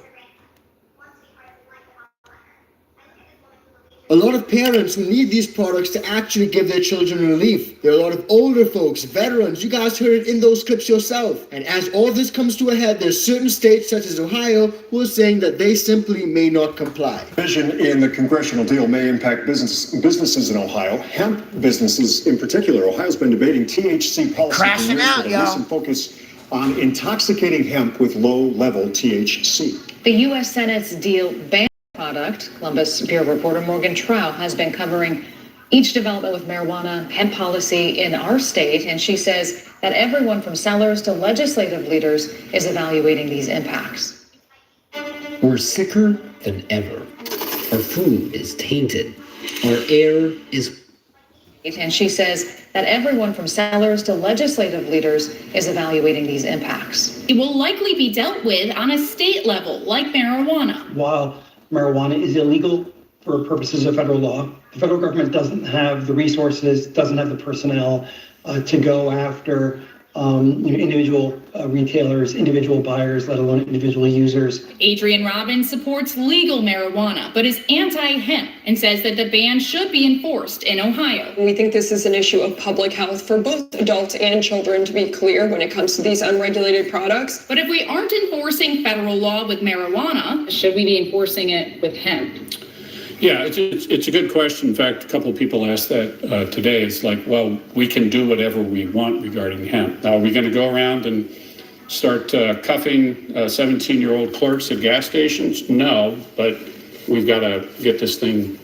A lot of parents who need these products to actually give their children relief. There are a lot of older folks, veterans. You guys heard it in those clips yourself. And as all this comes to a head, there's certain states such as Ohio who are saying that they simply may not comply. Vision in the congressional deal may impact businesses in Ohio, hemp businesses in particular. Ohio's been debating THC policy crashing out, with a recent focus on intoxicating hemp with low-level THC. The U.S. Senate's deal bans product. Columbus Bureau reporter Morgan Trout has been covering each development with marijuana hemp policy in our state, and she says that everyone from sellers to legislative leaders is evaluating these impacts. We're sicker than ever. Our food is tainted. Our air is And she says that everyone from sellers to legislative leaders is evaluating these impacts. It will likely be dealt with on a state level, like marijuana. While marijuana is illegal for purposes of federal law, the federal government doesn't have the resources, doesn't have the personnel to go after individual retailers, individual buyers, let alone individual users. Adrian Robbins supports legal marijuana, but is anti-hemp and says that the ban should be enforced in Ohio. We think this is an issue of public health for both adults and children, to be clear, when it comes to these unregulated products. But if we aren't enforcing federal law with marijuana, should we be enforcing it with hemp? Yeah, it's a good question. In fact, a couple of people asked that today. It's like, well, we can do whatever we want regarding hemp. Now, are we going to go around and start cuffing 17-year-old clerks at gas stations? No, but we've got to get this thing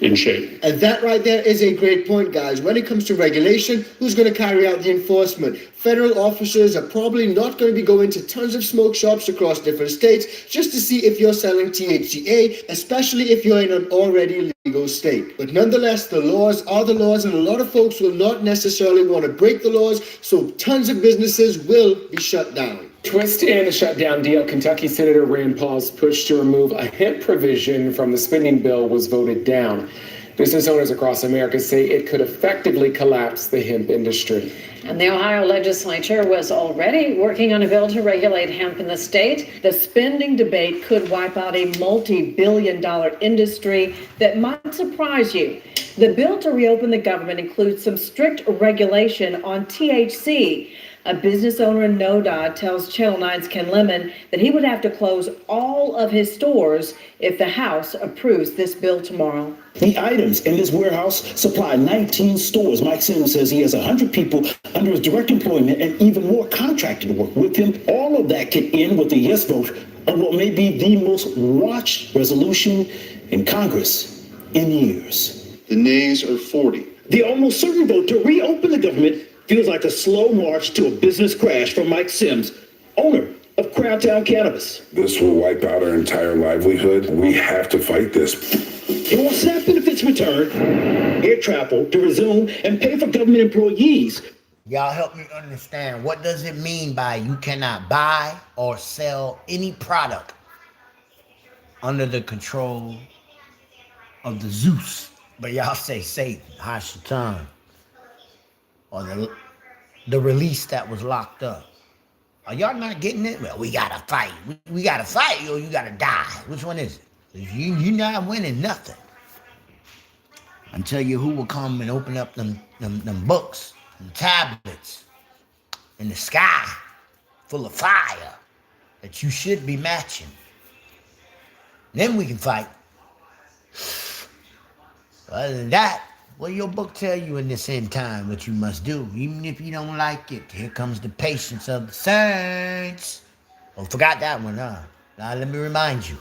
in shape. And that right there is a great point, guys. When it comes to regulation, who's going to carry out the enforcement? Federal officers are probably not going to be going to tons of smoke shops across different states just to see if you're selling THCA, especially if you're in an already legal state. But nonetheless, the laws are the laws, and a lot of folks will not necessarily want to break the laws, so tons of businesses will be shut down. Twist in the shutdown deal, Kentucky Senator Rand Paul's push to remove a hemp provision from the spending bill was voted down. Business owners across America say it could effectively collapse the hemp industry. And the Ohio legislature was already working on a bill to regulate hemp in the state. The spending debate could wipe out a multi-billion-dollar industry that might surprise you. The bill to reopen the government includes some strict regulation on THC. A business owner in NODA tells Channel 9's Ken Lemon that he would have to close all of his stores if the House approves this bill tomorrow. The items in this warehouse supply 19 stores. Mike Sims says he has 100 people under his direct employment and even more contracted to work with him. All of that could end with a yes vote on what may be the most watched resolution in Congress in years. The nays are 40. The almost certain vote to reopen the government feels like a slow march to a business crash from Mike Sims, owner of Crowdtown Cannabis. This will wipe out our entire livelihood. We have to fight this. It will SNAP benefits return, air travel to resume, and pay for government employees. Y'all help me understand, what does it mean by you cannot buy or sell any product under the control of the Zeus? But y'all say Satan, Hashatan, or the release that was locked up. Are y'all not getting it? Well, we gotta fight. We gotta fight, or you gotta die. Which one is it? You're not winning nothing. I tell you who will come and open up them books, them tablets in the sky full of fire that you should be matching. Then we can fight. Other than that, what your book tell you in this end time what you must do, even if you don't like it? Here comes the patience of the saints. Oh, forgot that one, huh? Now let me remind you.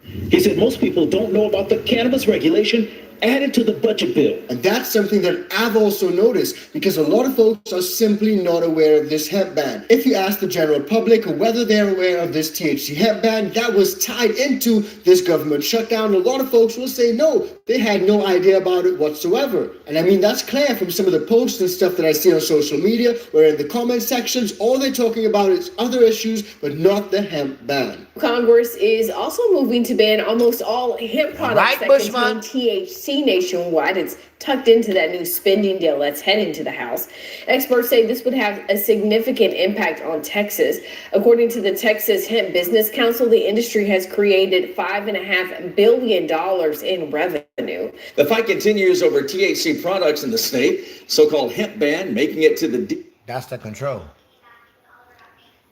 He said most people don't know about the cannabis regulation added to the budget bill. And that's something that I've also noticed, because a lot of folks are simply not aware of this hemp ban. If you ask the general public whether they're aware of this THC hemp ban that was tied into this government shutdown, a lot of folks will say no, they had no idea about it whatsoever. And I mean, that's clear from some of the posts and stuff that I see on social media, where in the comment sections, all they're talking about is other issues, but not the hemp ban. Congress is also moving to ban almost all hemp products that contain THC nationwide. It's tucked into that new spending deal that's heading to the House. Experts say this would have a significant impact on Texas. According to the Texas Hemp Business Council, the industry has created $5.5 billion in revenue. The fight continues over THC products in the state, so-called hemp ban, making it to the... That's the control.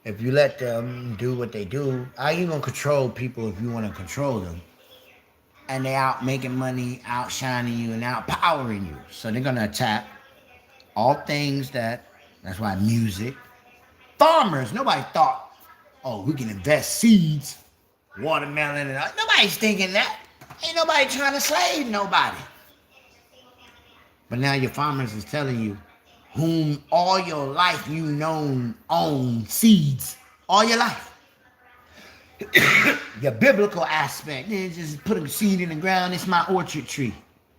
If you let them do what they do, how you gonna control people if you want to control them? And they out making money, outshining you and outpowering you. So they're gonna attack all things that's why music. Farmers, nobody thought, oh, we can invest seeds, watermelon, and all. Nobody's thinking that. Ain't nobody trying to slave nobody. But now your farmers is telling you, whom all your life you known own seeds, all your life. Your biblical aspect, just put a seed in the ground, it's my orchard tree.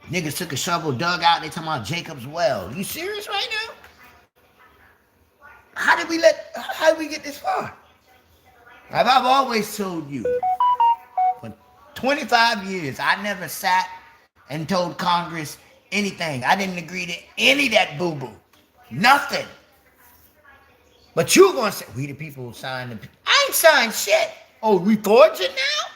Niggas took a shovel, dug out, they talking about Jacob's well. You serious right now? How did we get this far? I've always told you, for 25 years, I never sat and told Congress anything. I didn't agree to any of that boo-boo. Nothing. But you gonna say, we the people who signed the... I ain't signed shit. Oh, we forged it now?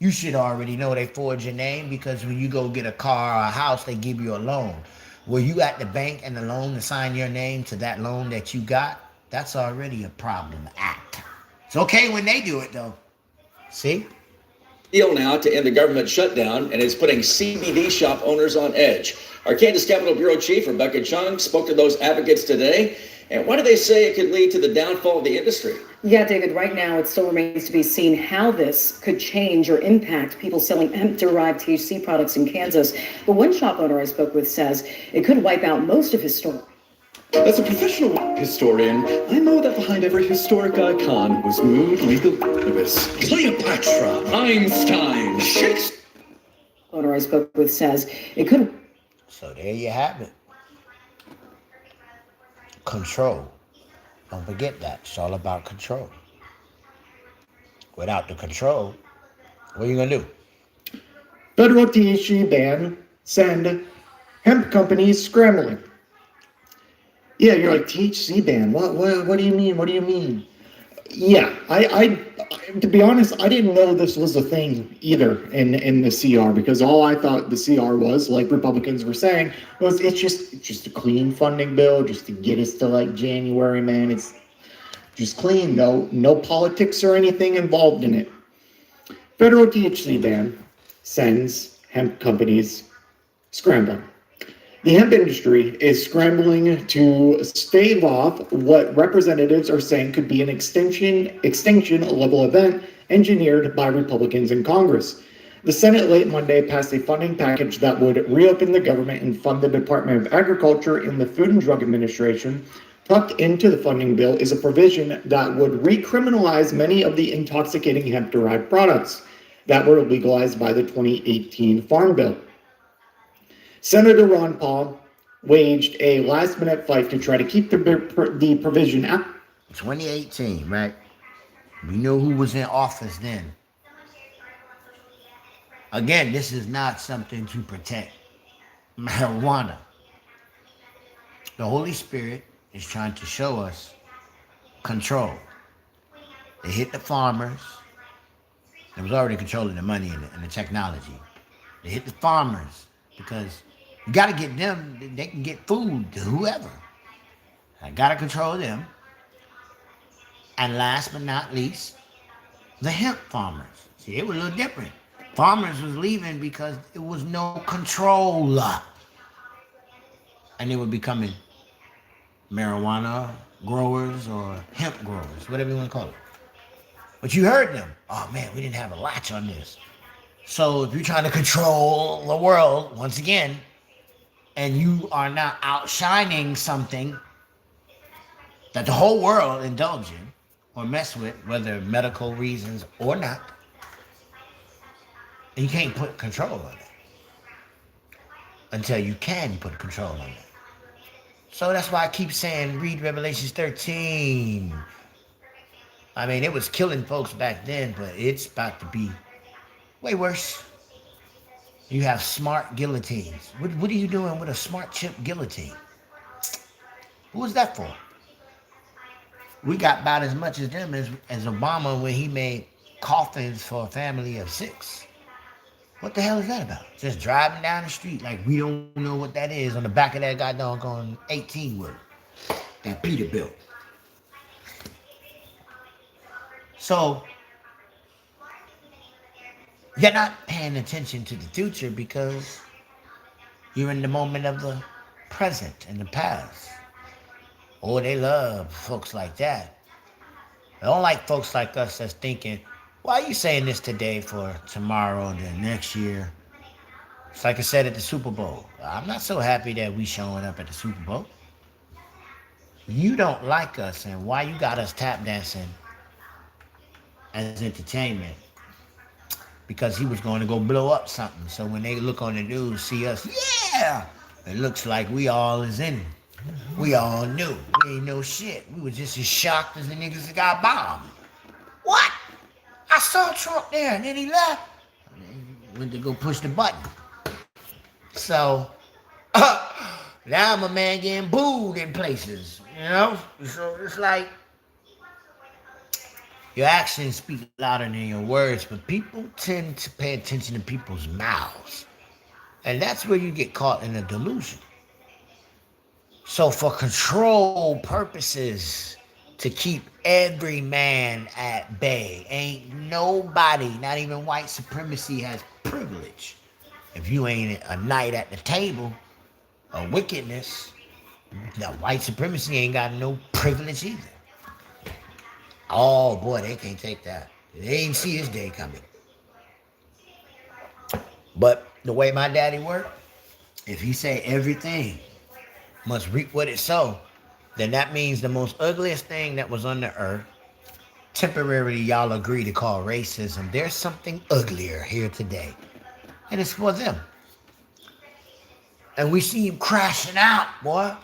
You should already know they forge your name because when you go get a car or a house, they give you a loan. Were you at the bank and the loan to sign your name to that loan that you got? That's already a problem act. It's okay when they do it though. See? Deal now to end the government shutdown, and it's putting CBD shop owners on edge. Our Kansas Capitol Bureau Chief Rebecca Chung spoke to those advocates today. And why do they say it could lead to the downfall of the industry? Yeah, David, right now it still remains to be seen how this could change or impact people selling hemp-derived THC products in Kansas. But one shop owner I spoke with says it could wipe out most of his store. As a professional historian, I know that behind every historic icon was mood, legal cannabis. Cleopatra, Einstein, Shakespeare. Owner I spoke with says it could. So there you have it. Control. Don't forget that. It's all about control. Without the control, what are you going to do? Federal THC ban send hemp companies scrambling. Yeah, you're like, THC ban? What do you mean? What do you mean? Yeah, I to be honest, I didn't know this was a thing either in the CR, because all I thought the CR was, like Republicans were saying, was it's just a clean funding bill just to get us to like January, man. It's just clean, no politics or anything involved in it. Federal THC ban sends hemp companies scrambling. The hemp industry is scrambling to stave off what representatives are saying could be an extinction level event engineered by Republicans in Congress. The Senate late Monday passed a funding package that would reopen the government and fund the Department of Agriculture and the Food and Drug Administration. Tucked into the funding bill is a provision that would recriminalize many of the intoxicating hemp-derived products that were legalized by the 2018 Farm Bill. Senator Ron Paul waged a last-minute fight to try to keep the provision out. 2018, right? We knew who was in office then. Again, this is not something to protect marijuana. The Holy Spirit is trying to show us control. They hit the farmers. They was already controlling the money and the technology. They hit the farmers because you got to get them, they can get food to whoever. I got to control them. And last but not least, the hemp farmers. See, it was a little different. Farmers was leaving because there was no control. And they were becoming marijuana growers or hemp growers, whatever you want to call it. But you heard them. Oh man, we didn't have a latch on this. So if you're trying to control the world, once again, and you are now outshining something that the whole world indulge in or mess with, whether medical reasons or not, and you can't put control on it until you can put control on it. So that's why I keep saying, read Revelations 13. I mean, it was killing folks back then, but it's about to be way worse. You have smart guillotines. What are you doing with a smart chip guillotine? Who was that for? We got about as much as them as Obama when he made coffins for a family of 6. What the hell is that about? Just driving down the street like we don't know what that is on the back of that goddamn going 18 with that Peter built. So you're not paying attention to the future because you're in the moment of the present and the past. Oh, they love folks like that. They don't like folks like us that's thinking, why are you saying this today for tomorrow and then next year? It's like I said at the Super Bowl. I'm not so happy that we showing up at the Super Bowl. You don't like us, and why you got us tap dancing as entertainment? because he was going to go blow up something. So when they look on the news, see us, yeah, it looks like we all is in it. We all knew. We ain't no shit. We was just as shocked as the niggas that got bombed. What? I saw Trump there, and then he left. Went to go push the button. So, now I'm a man getting booed in places, you know? So it's like, your actions speak louder than your words, but people tend to pay attention to people's mouths. And that's where you get caught in a delusion. So for control purposes, to keep every man at bay, ain't nobody, not even white supremacy, has privilege. If you ain't a knight at the table of wickedness, now white supremacy ain't got no privilege either. Oh boy, they can't take that. They ain't see his day coming. But the way my daddy worked, if he say everything must reap what it sow, then that means the most ugliest thing that was on the earth, temporarily y'all agree to call racism, there's something uglier here today. And it's for them. And we see him crashing out, boy.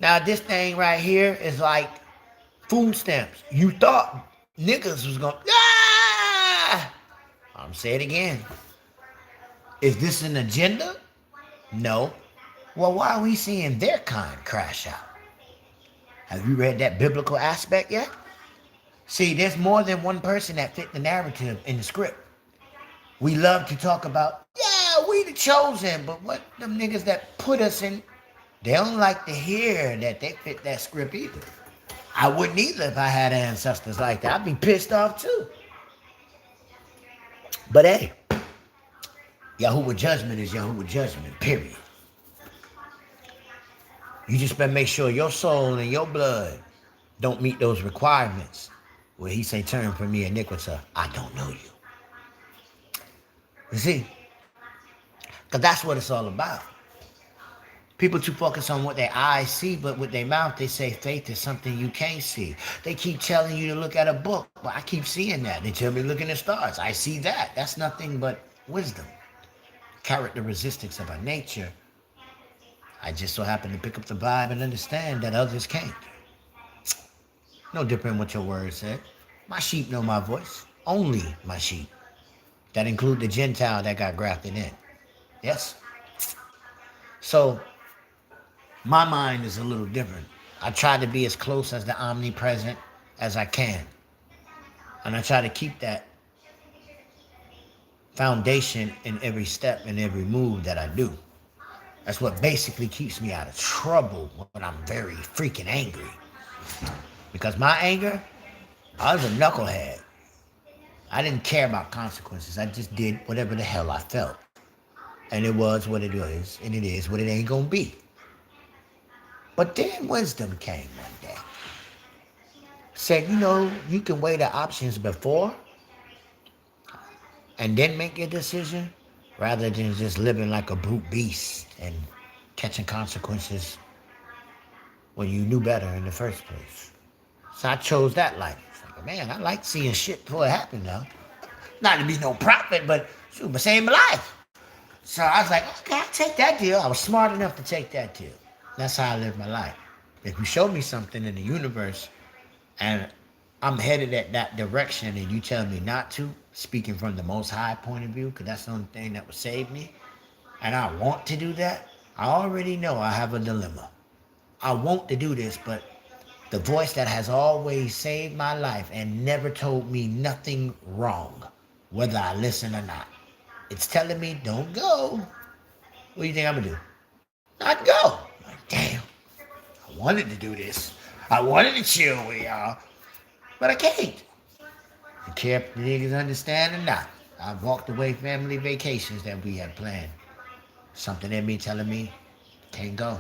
Now this thing right here is like food stamps. You thought niggas was gonna, I'm saying it again. Is this an agenda? No. Well, why are we seeing their kind crash out? Have you read that biblical aspect yet? See, there's more than one person that fit the narrative in the script. We love to talk about, yeah, we the chosen, but what them niggas that put us in, they don't like to hear that they fit that script either. I wouldn't either if I had ancestors like that. I'd be pissed off too. But hey, Yahuwah judgment is Yahuwah judgment, period. You just better make sure your soul and your blood don't meet those requirements where he say, turn from me, iniquity, I don't know you. You see? Because that's what it's all about. People too focus on what their eyes see, but with their mouth, they say faith is something you can't see. They keep telling you to look at a book, but I keep seeing that. They tell me look in the stars. I see that. That's nothing but wisdom. Characteristics of our nature. I just so happen to pick up the Bible and understand that others can't. No different than what your word said. My sheep know my voice. Only my sheep. That include the Gentile that got grafted in. Yes? So, my mind is a little different. I try to be as close as the omnipresent as I can. And I try to keep that foundation in every step and every move that I do. That's what basically keeps me out of trouble when I'm very freaking angry. Because my anger, I was a knucklehead. I didn't care about consequences. I just did whatever the hell I felt. And it was what it was, and it is what it ain't gonna be. But then wisdom came one day. Said, you know, you can weigh the options before and then make your decision rather than just living like a brute beast and catching consequences when you knew better in the first place. So I chose that life. Like, man, I like seeing shit before it happened now. Not to be no prophet, but shoot, but saving my life. So I was like, okay, I'll take that deal. I was smart enough to take that deal. That's how I live my life. If you show me something in the universe and I'm headed at that direction and you tell me not to, speaking from the most high point of view, because that's the only thing that would save me, and I want to do that, I already know I have a dilemma. I want to do this, but the voice that has always saved my life and never told me nothing wrong, whether I listen or not, it's telling me, don't go. What do you think I'm gonna do? Not go. Like, damn, I wanted to do this. I wanted to chill with y'all, but I can't. I care if the niggas understand or not. I've walked away family vacations that we had planned. Something in me telling me, can't go.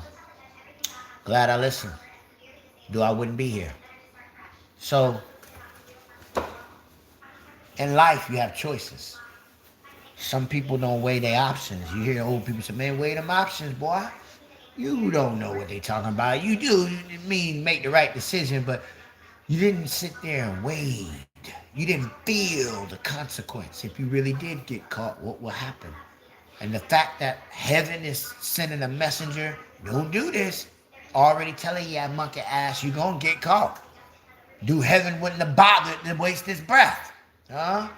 Glad I listened. Though I wouldn't be here. So, in life, you have choices. Some people don't weigh their options. You hear old people say, man, weigh them options, boy. You don't know what they talking about. You do mean make the right decision, but you didn't sit there and weigh. You didn't feel the consequence. If you really did get caught, what will happen? And the fact that heaven is sending a messenger, don't do this, already telling you, monkey ass, you gonna get caught. Do heaven wouldn't have bothered to waste his breath. Huh?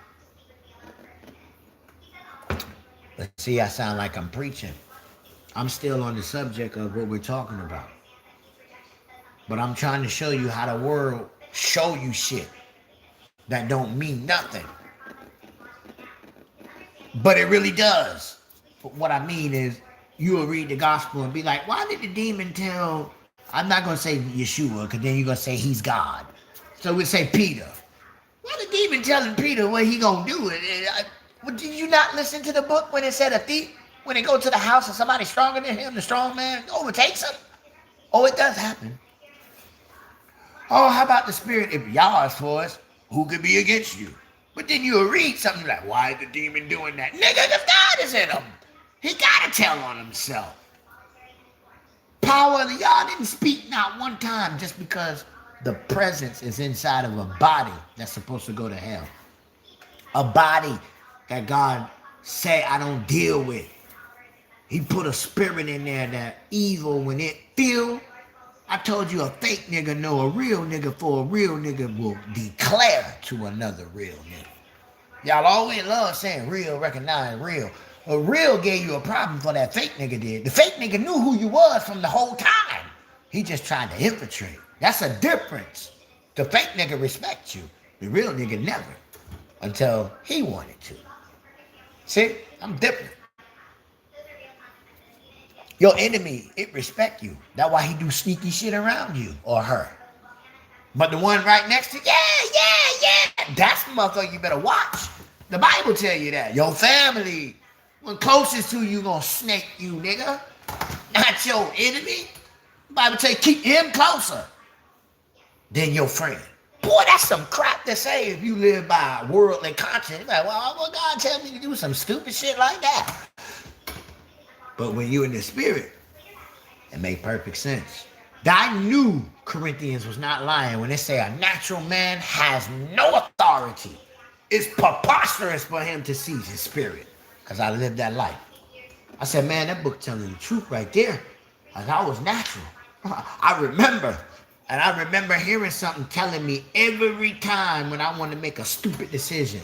But see, I sound like I'm preaching. I'm still on the subject of what we're talking about. But I'm trying to show you how the world show you shit that don't mean nothing. But it really does. But what I mean is, you will read the gospel and be like, why did the demon tell, I'm not going to say Yeshua, because then you're going to say he's God. So we'll say Peter. Why the demon telling Peter what he going to do? Did you not listen to the book when it said a thief, when they go to the house of somebody stronger than him, the strong man overtakes him? Oh, it does happen. Oh, how about the spirit? If Yah is for us, who could be against you? But then you'll read something like, why is the demon doing that? Nigga, if God is in him, he got to tell on himself. Power of the Yah didn't speak not one time just because the presence is inside of a body that's supposed to go to hell. A body that God say I don't deal with. He put a spirit in there that evil when it feel. I told you a fake nigga know a real nigga, for a real nigga will declare to another real nigga. Y'all always love saying real, recognize real. A real gave you a problem for that fake nigga did. The fake nigga knew who you was from the whole time. He just tried to infiltrate. That's a difference. The fake nigga respects you. The real nigga never. Until he wanted to. See, I'm different. Your enemy, it respect you. That's why he do sneaky shit around you or her. But the one right next to you, yeah, that's the motherfucker you better watch. The Bible tell you that. Your family, one closest to you gonna snake you, nigga. Not your enemy. The Bible tell you keep him closer than your friend. Boy, that's some crap to say if you live by worldly conscience. Like, well, God tell me to do some stupid shit like that. But when you're in the spirit, it made perfect sense. I knew Corinthians was not lying when they say a natural man has no authority. It's preposterous for him to seize his spirit. Because I lived that life. I said, man, that book telling the truth right there. Because I was natural. I remember. And I remember hearing something telling me every time when I wanted to make a stupid decision.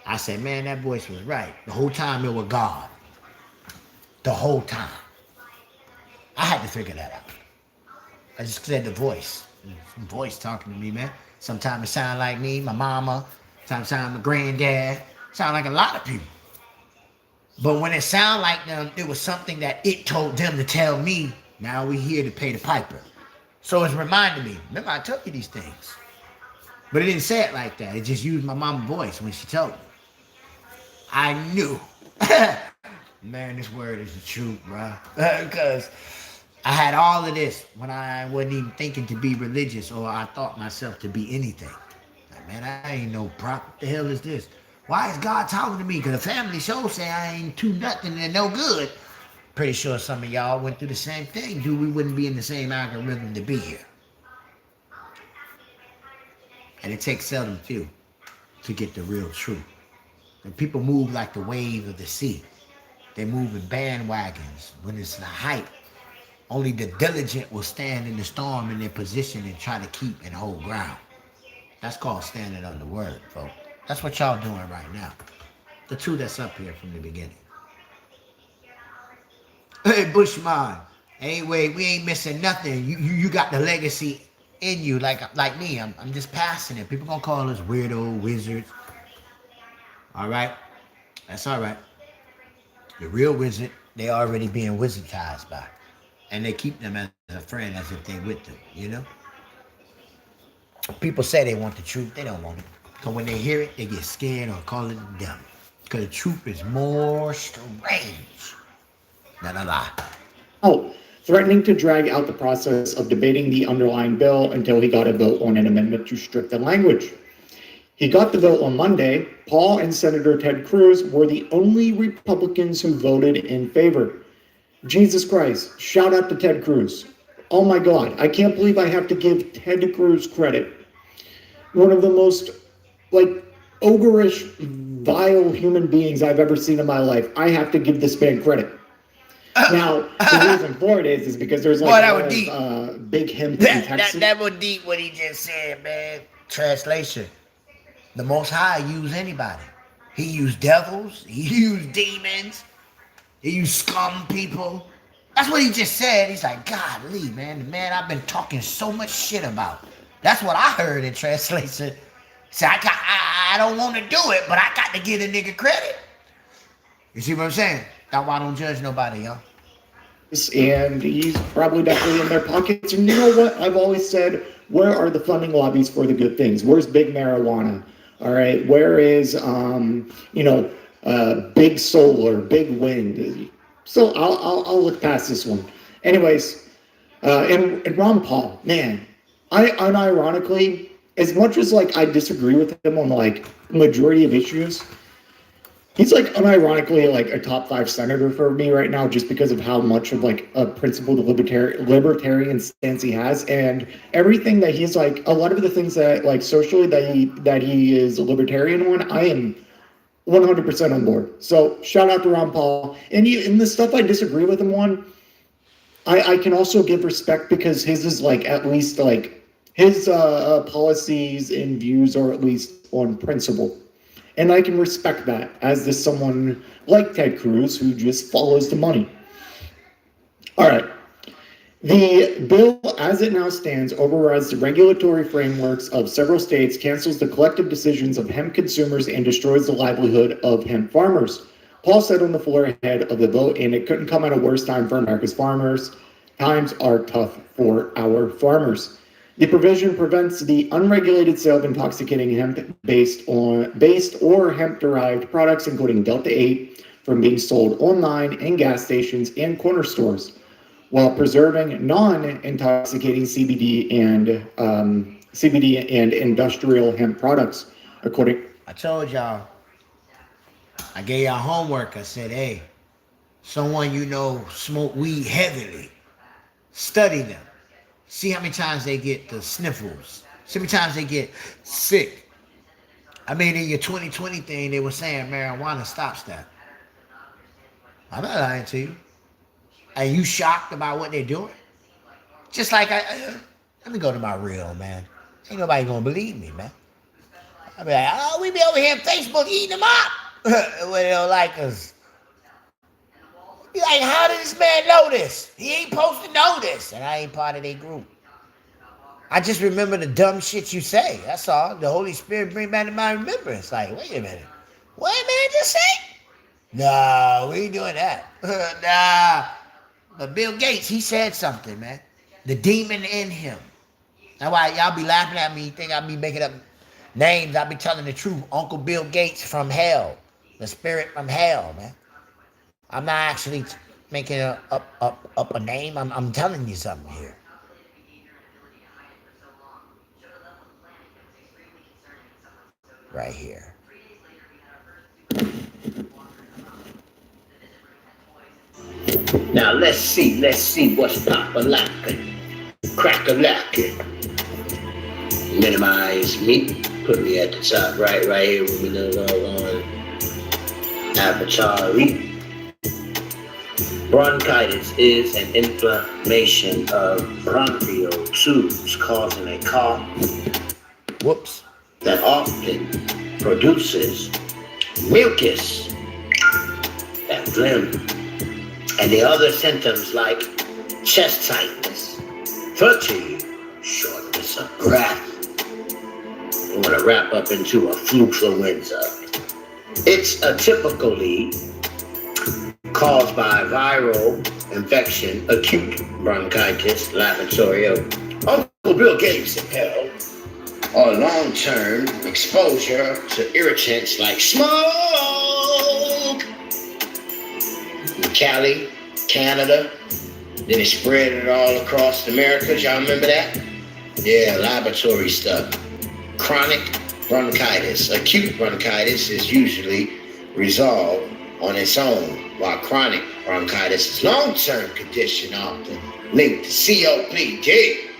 I said, man, that voice was right. The whole time it was God. The whole time. I had to figure that out. I just said the voice. Some voice talking to me, man. Sometimes it sound like me, my mama. Sometimes it sound like my granddad. Sound like a lot of people. But when it sound like them, it was something that it told them to tell me. Now we here to pay the piper. So it's reminding me. Remember, I told you these things. But it didn't say it like that. It just used my mama's voice when she told me. I knew. Man, this word is the truth, bro. Because I had all of this when I wasn't even thinking to be religious or I thought myself to be anything. Like, man, I ain't no prop. What the hell is this? Why is God talking to me? Because the family show say I ain't too nothing and no good. Pretty sure some of y'all went through the same thing. Dude, we wouldn't be in the same algorithm to be here. And it takes seldom few to get the real truth. And people move like the wave of the sea. They move in bandwagons when it's the hype. Only the diligent will stand in the storm in their position and try to keep and hold ground. That's called standing on the word, folks. That's what y'all doing right now. The two that's up here from the beginning. Hey, Bushman. Anyway, we ain't missing nothing. You got the legacy in you like me. I'm just passing it. People gonna call us weirdo wizards. All right? That's all right. The real wizard, they already being wizardized by. And they keep them as a friend as if they with them, you know? People say they want the truth. They don't want it. Because when they hear it, they get scared or call it the devil. Because the truth is more strange than a lie. Oh, threatening to drag out the process of debating the underlying bill until he got a vote on an amendment to strip the language. He got the vote on Monday. Paul and Senator Ted Cruz were the only Republicans who voted in favor. Jesus Christ, shout out to Ted Cruz. Oh my God, I can't believe I have to give Ted Cruz credit. One of the most like ogreish, vile human beings I've ever seen in my life, I have to give this man credit. Now, the reason for it is because there's like a lot of big hemp in Texas. That was deep what he just said, man. Translation. The Most High used anybody. He used devils. He used demons. He used scum people. That's what he just said. He's like, golly, man, the man I've been talking so much shit about. That's what I heard in translation. So I don't want to do it, but I got to give the nigga credit. You see what I'm saying? That's why I don't judge nobody, y'all. And he's probably definitely in their pockets. And you know what? I've always said, where are the funding lobbies for the good things? Where's big marijuana? All right. Where is, big solar, big wind? So I'll look past this one. Anyways, and Ron Paul, man, I unironically, as much as like I disagree with him on like the majority of issues, he's like unironically like a top 5 senator for me right now, just because of how much of like a principled libertarian stance he has, and everything that he's like, a lot of the things that like socially that he is a libertarian on, I am 100% on board. So shout out to Ron Paul. And the stuff I disagree with him on, I can also give respect because his is like at least like his policies and views are at least on principle. And I can respect that as this someone like Ted Cruz who just follows the money. All right. The bill, as it now stands, overrides the regulatory frameworks of several states, cancels the collective decisions of hemp consumers, and destroys the livelihood of hemp farmers. Paul said on the floor ahead of the vote, and it couldn't come at a worse time for America's farmers. Times are tough for our farmers. The provision prevents the unregulated sale of intoxicating hemp-based or hemp-derived products, including Delta-8, from being sold online in gas stations and corner stores, while preserving non-intoxicating CBD and industrial hemp products. I told y'all, I gave y'all homework. I said, hey, someone you know smoke weed heavily, study them. See how many times they get the sniffles. See how many times they get sick. I mean, in your 2020 thing, they were saying marijuana stops that. I'm not lying to you. Are you shocked about what they're doing? Just like, let me go to my reel, man. Ain't nobody gonna believe me, man. I'll be like, oh, we be over here on Facebook eating them up when they don't like us. Be like, how did this man know this? He ain't supposed to know this. And I ain't part of their group. I just remember the dumb shit you say. That's all. The Holy Spirit bring back to my remembrance. Like, wait a minute. What man just say? No, we ain't doing that. Nah. But Bill Gates, he said something, man. The demon in him. That's why y'all be laughing at me. You think I be making up names. I be telling the truth. Uncle Bill Gates from hell. The spirit from hell, man. I'm not actually making up a name. I'm telling you something here. Right here. Now let's see what's pop-a-lockin', crack-a-lackin'. Minimize me, put me at the top right here with me little on avatar. Bronchitis is an inflammation of bronchial tubes causing a cough. Whoops. That often produces mucus, that phlegm, and the other symptoms like chest tightness, fatigue, shortness of breath. I'm gonna wrap up into a flufluenza. It's a typically caused by viral infection, acute bronchitis, laboratory of Uncle Bill Gates in hell, or long-term exposure to irritants like smoke. In Cali, Canada, then it spread it all across America. Y'all remember that? Yeah, laboratory stuff. Chronic bronchitis. Acute bronchitis is usually resolved on its own, while chronic bronchitis is long-term condition often linked to COPD.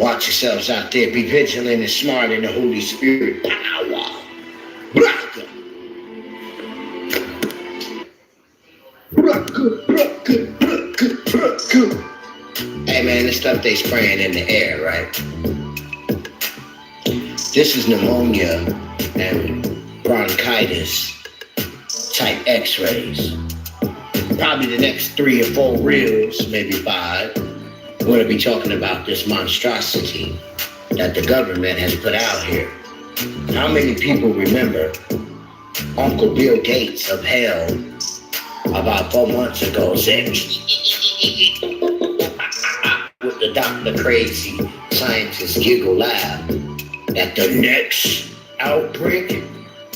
Watch yourselves out there. Be vigilant and smart in the Holy Spirit power. Hey man, this stuff they spraying in the air, right? This is pneumonia and bronchitis type x-rays. Probably the next 3 or 4 reels, maybe 5, we're going to be talking about this monstrosity that the government has put out here. How many people remember Uncle Bill Gates of hell about 4 months ago said with the Dr. Crazy scientist giggle laugh that the next outbreak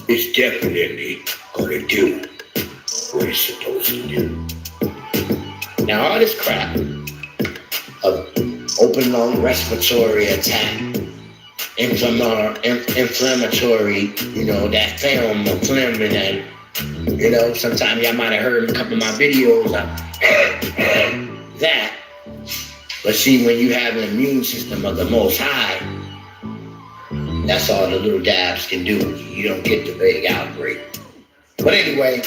is definitely going to do what it's supposed to do. Now all this crap of open lung respiratory attack, inflammatory, that film of phlegm and sometimes y'all might have heard a couple of my videos of that. But see, when you have an immune system of the Most High, that's all the little dabs can do. You don't get the big outbreak. But anyway,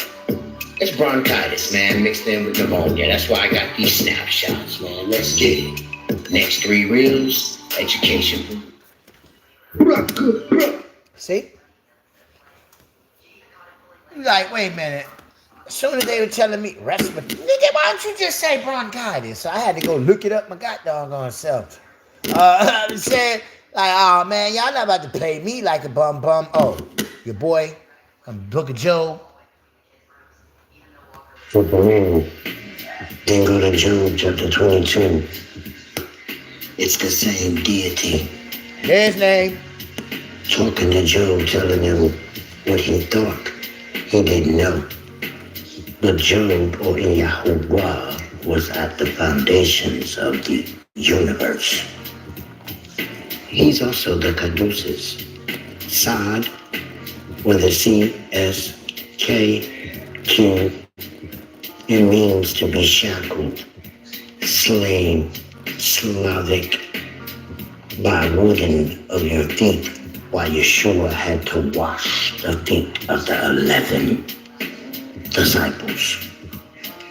it's bronchitis, man, mixed in with pneumonia. That's why I got these snapshots, man. Let's get it. Next 3 reels, education. See? Like, wait a minute. As soon as they were telling me respiratory, nigga, why don't you just say bronchitis? So I had to go look it up my goddamn self. I'm saying, like, oh man, y'all not about to play me like a bum. Oh, your boy, Book of Job. Then go to Job chapter 22. It's the same deity. His name. Talking to Job, telling him what he thought. He didn't know. But Job, or Yahuwah, was at the foundations of the universe. He's also the caduceus. Sod, with a C-S-K-Q. It means to be shackled, slave, Slavic, by wooden of your feet, while Yeshua had to wash the feet of the 11 disciples.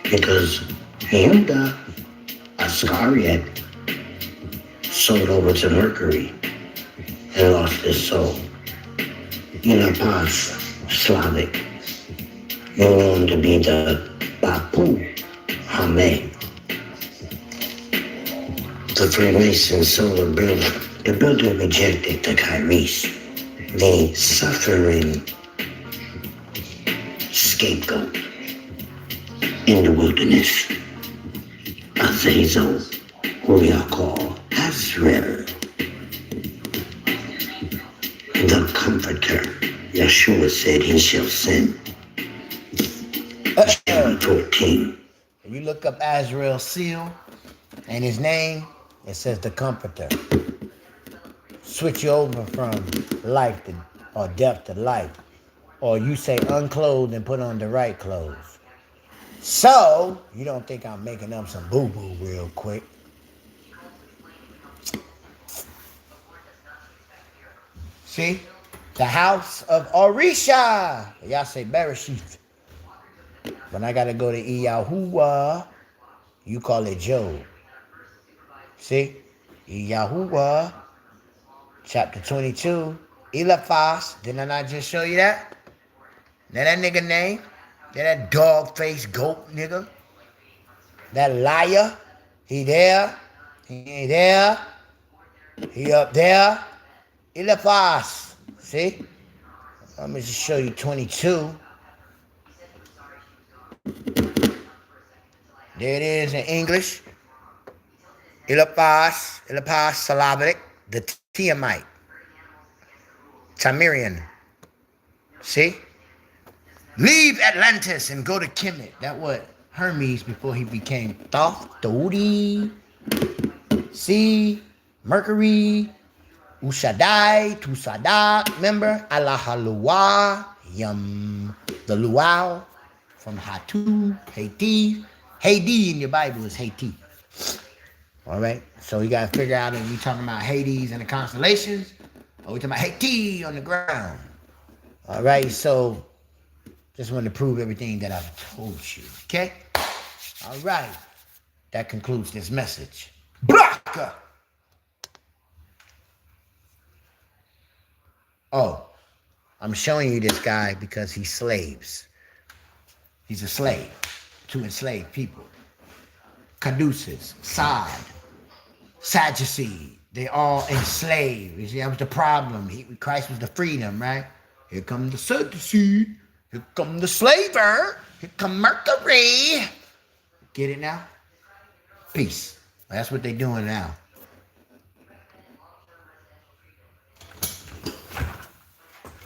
Because Judah Iscariot sold over to Mercury and lost his soul. Pas Slavic, known to be the Bapu Hame. The Freemason solar builder. The builder rejected the Kairos, the suffering scapegoat in the wilderness. Azazel, who we are called Azrael, the comforter. Yeshua said he shall send. John 14. If you look up Azrael seal and his name, it says the comforter. Switch you over from life to, or death to life. Or you say unclothed and put on the right clothes. So, you don't think I'm making up some boo-boo real quick. See? The house of Orisha. Y'all say Bereshith. When I got to go to Yahuwah, you call it Job. See? Yahuwah, chapter 22. Eliphaz. Didn't I not just show you that? That nigga name? That dog-faced goat nigga? That liar? He there? He ain't there? He up there? Eliphaz. See? Let me just show you 22. There it is in English. Eliphaz Salabic, the Tiamite. Tamirian. See? Leave Atlantis and go to Kemet. That what Hermes before he became Thoth, Dodi. See? Mercury. Ushadai, Tusadak. Remember? Alahalua. Yum. The Luau from Hatu, Haiti. Haiti in your Bible is Haiti. All right. So you got to figure out if we talking about Hades and the constellations, or we talking about Haiti on the ground. All right. So just wanted to prove everything that I've told you. Okay. All right. That concludes this message. Braka. Oh, I'm showing you this guy because he slaves. He's a slave to enslaved people. Caduceus, Sod, Sadducee, they all enslaved. You see, that was the problem. Christ was the freedom, right? Here come the Sadducee. Here come the slaver. Here come Mercury. Get it now? Peace. That's what they're doing now.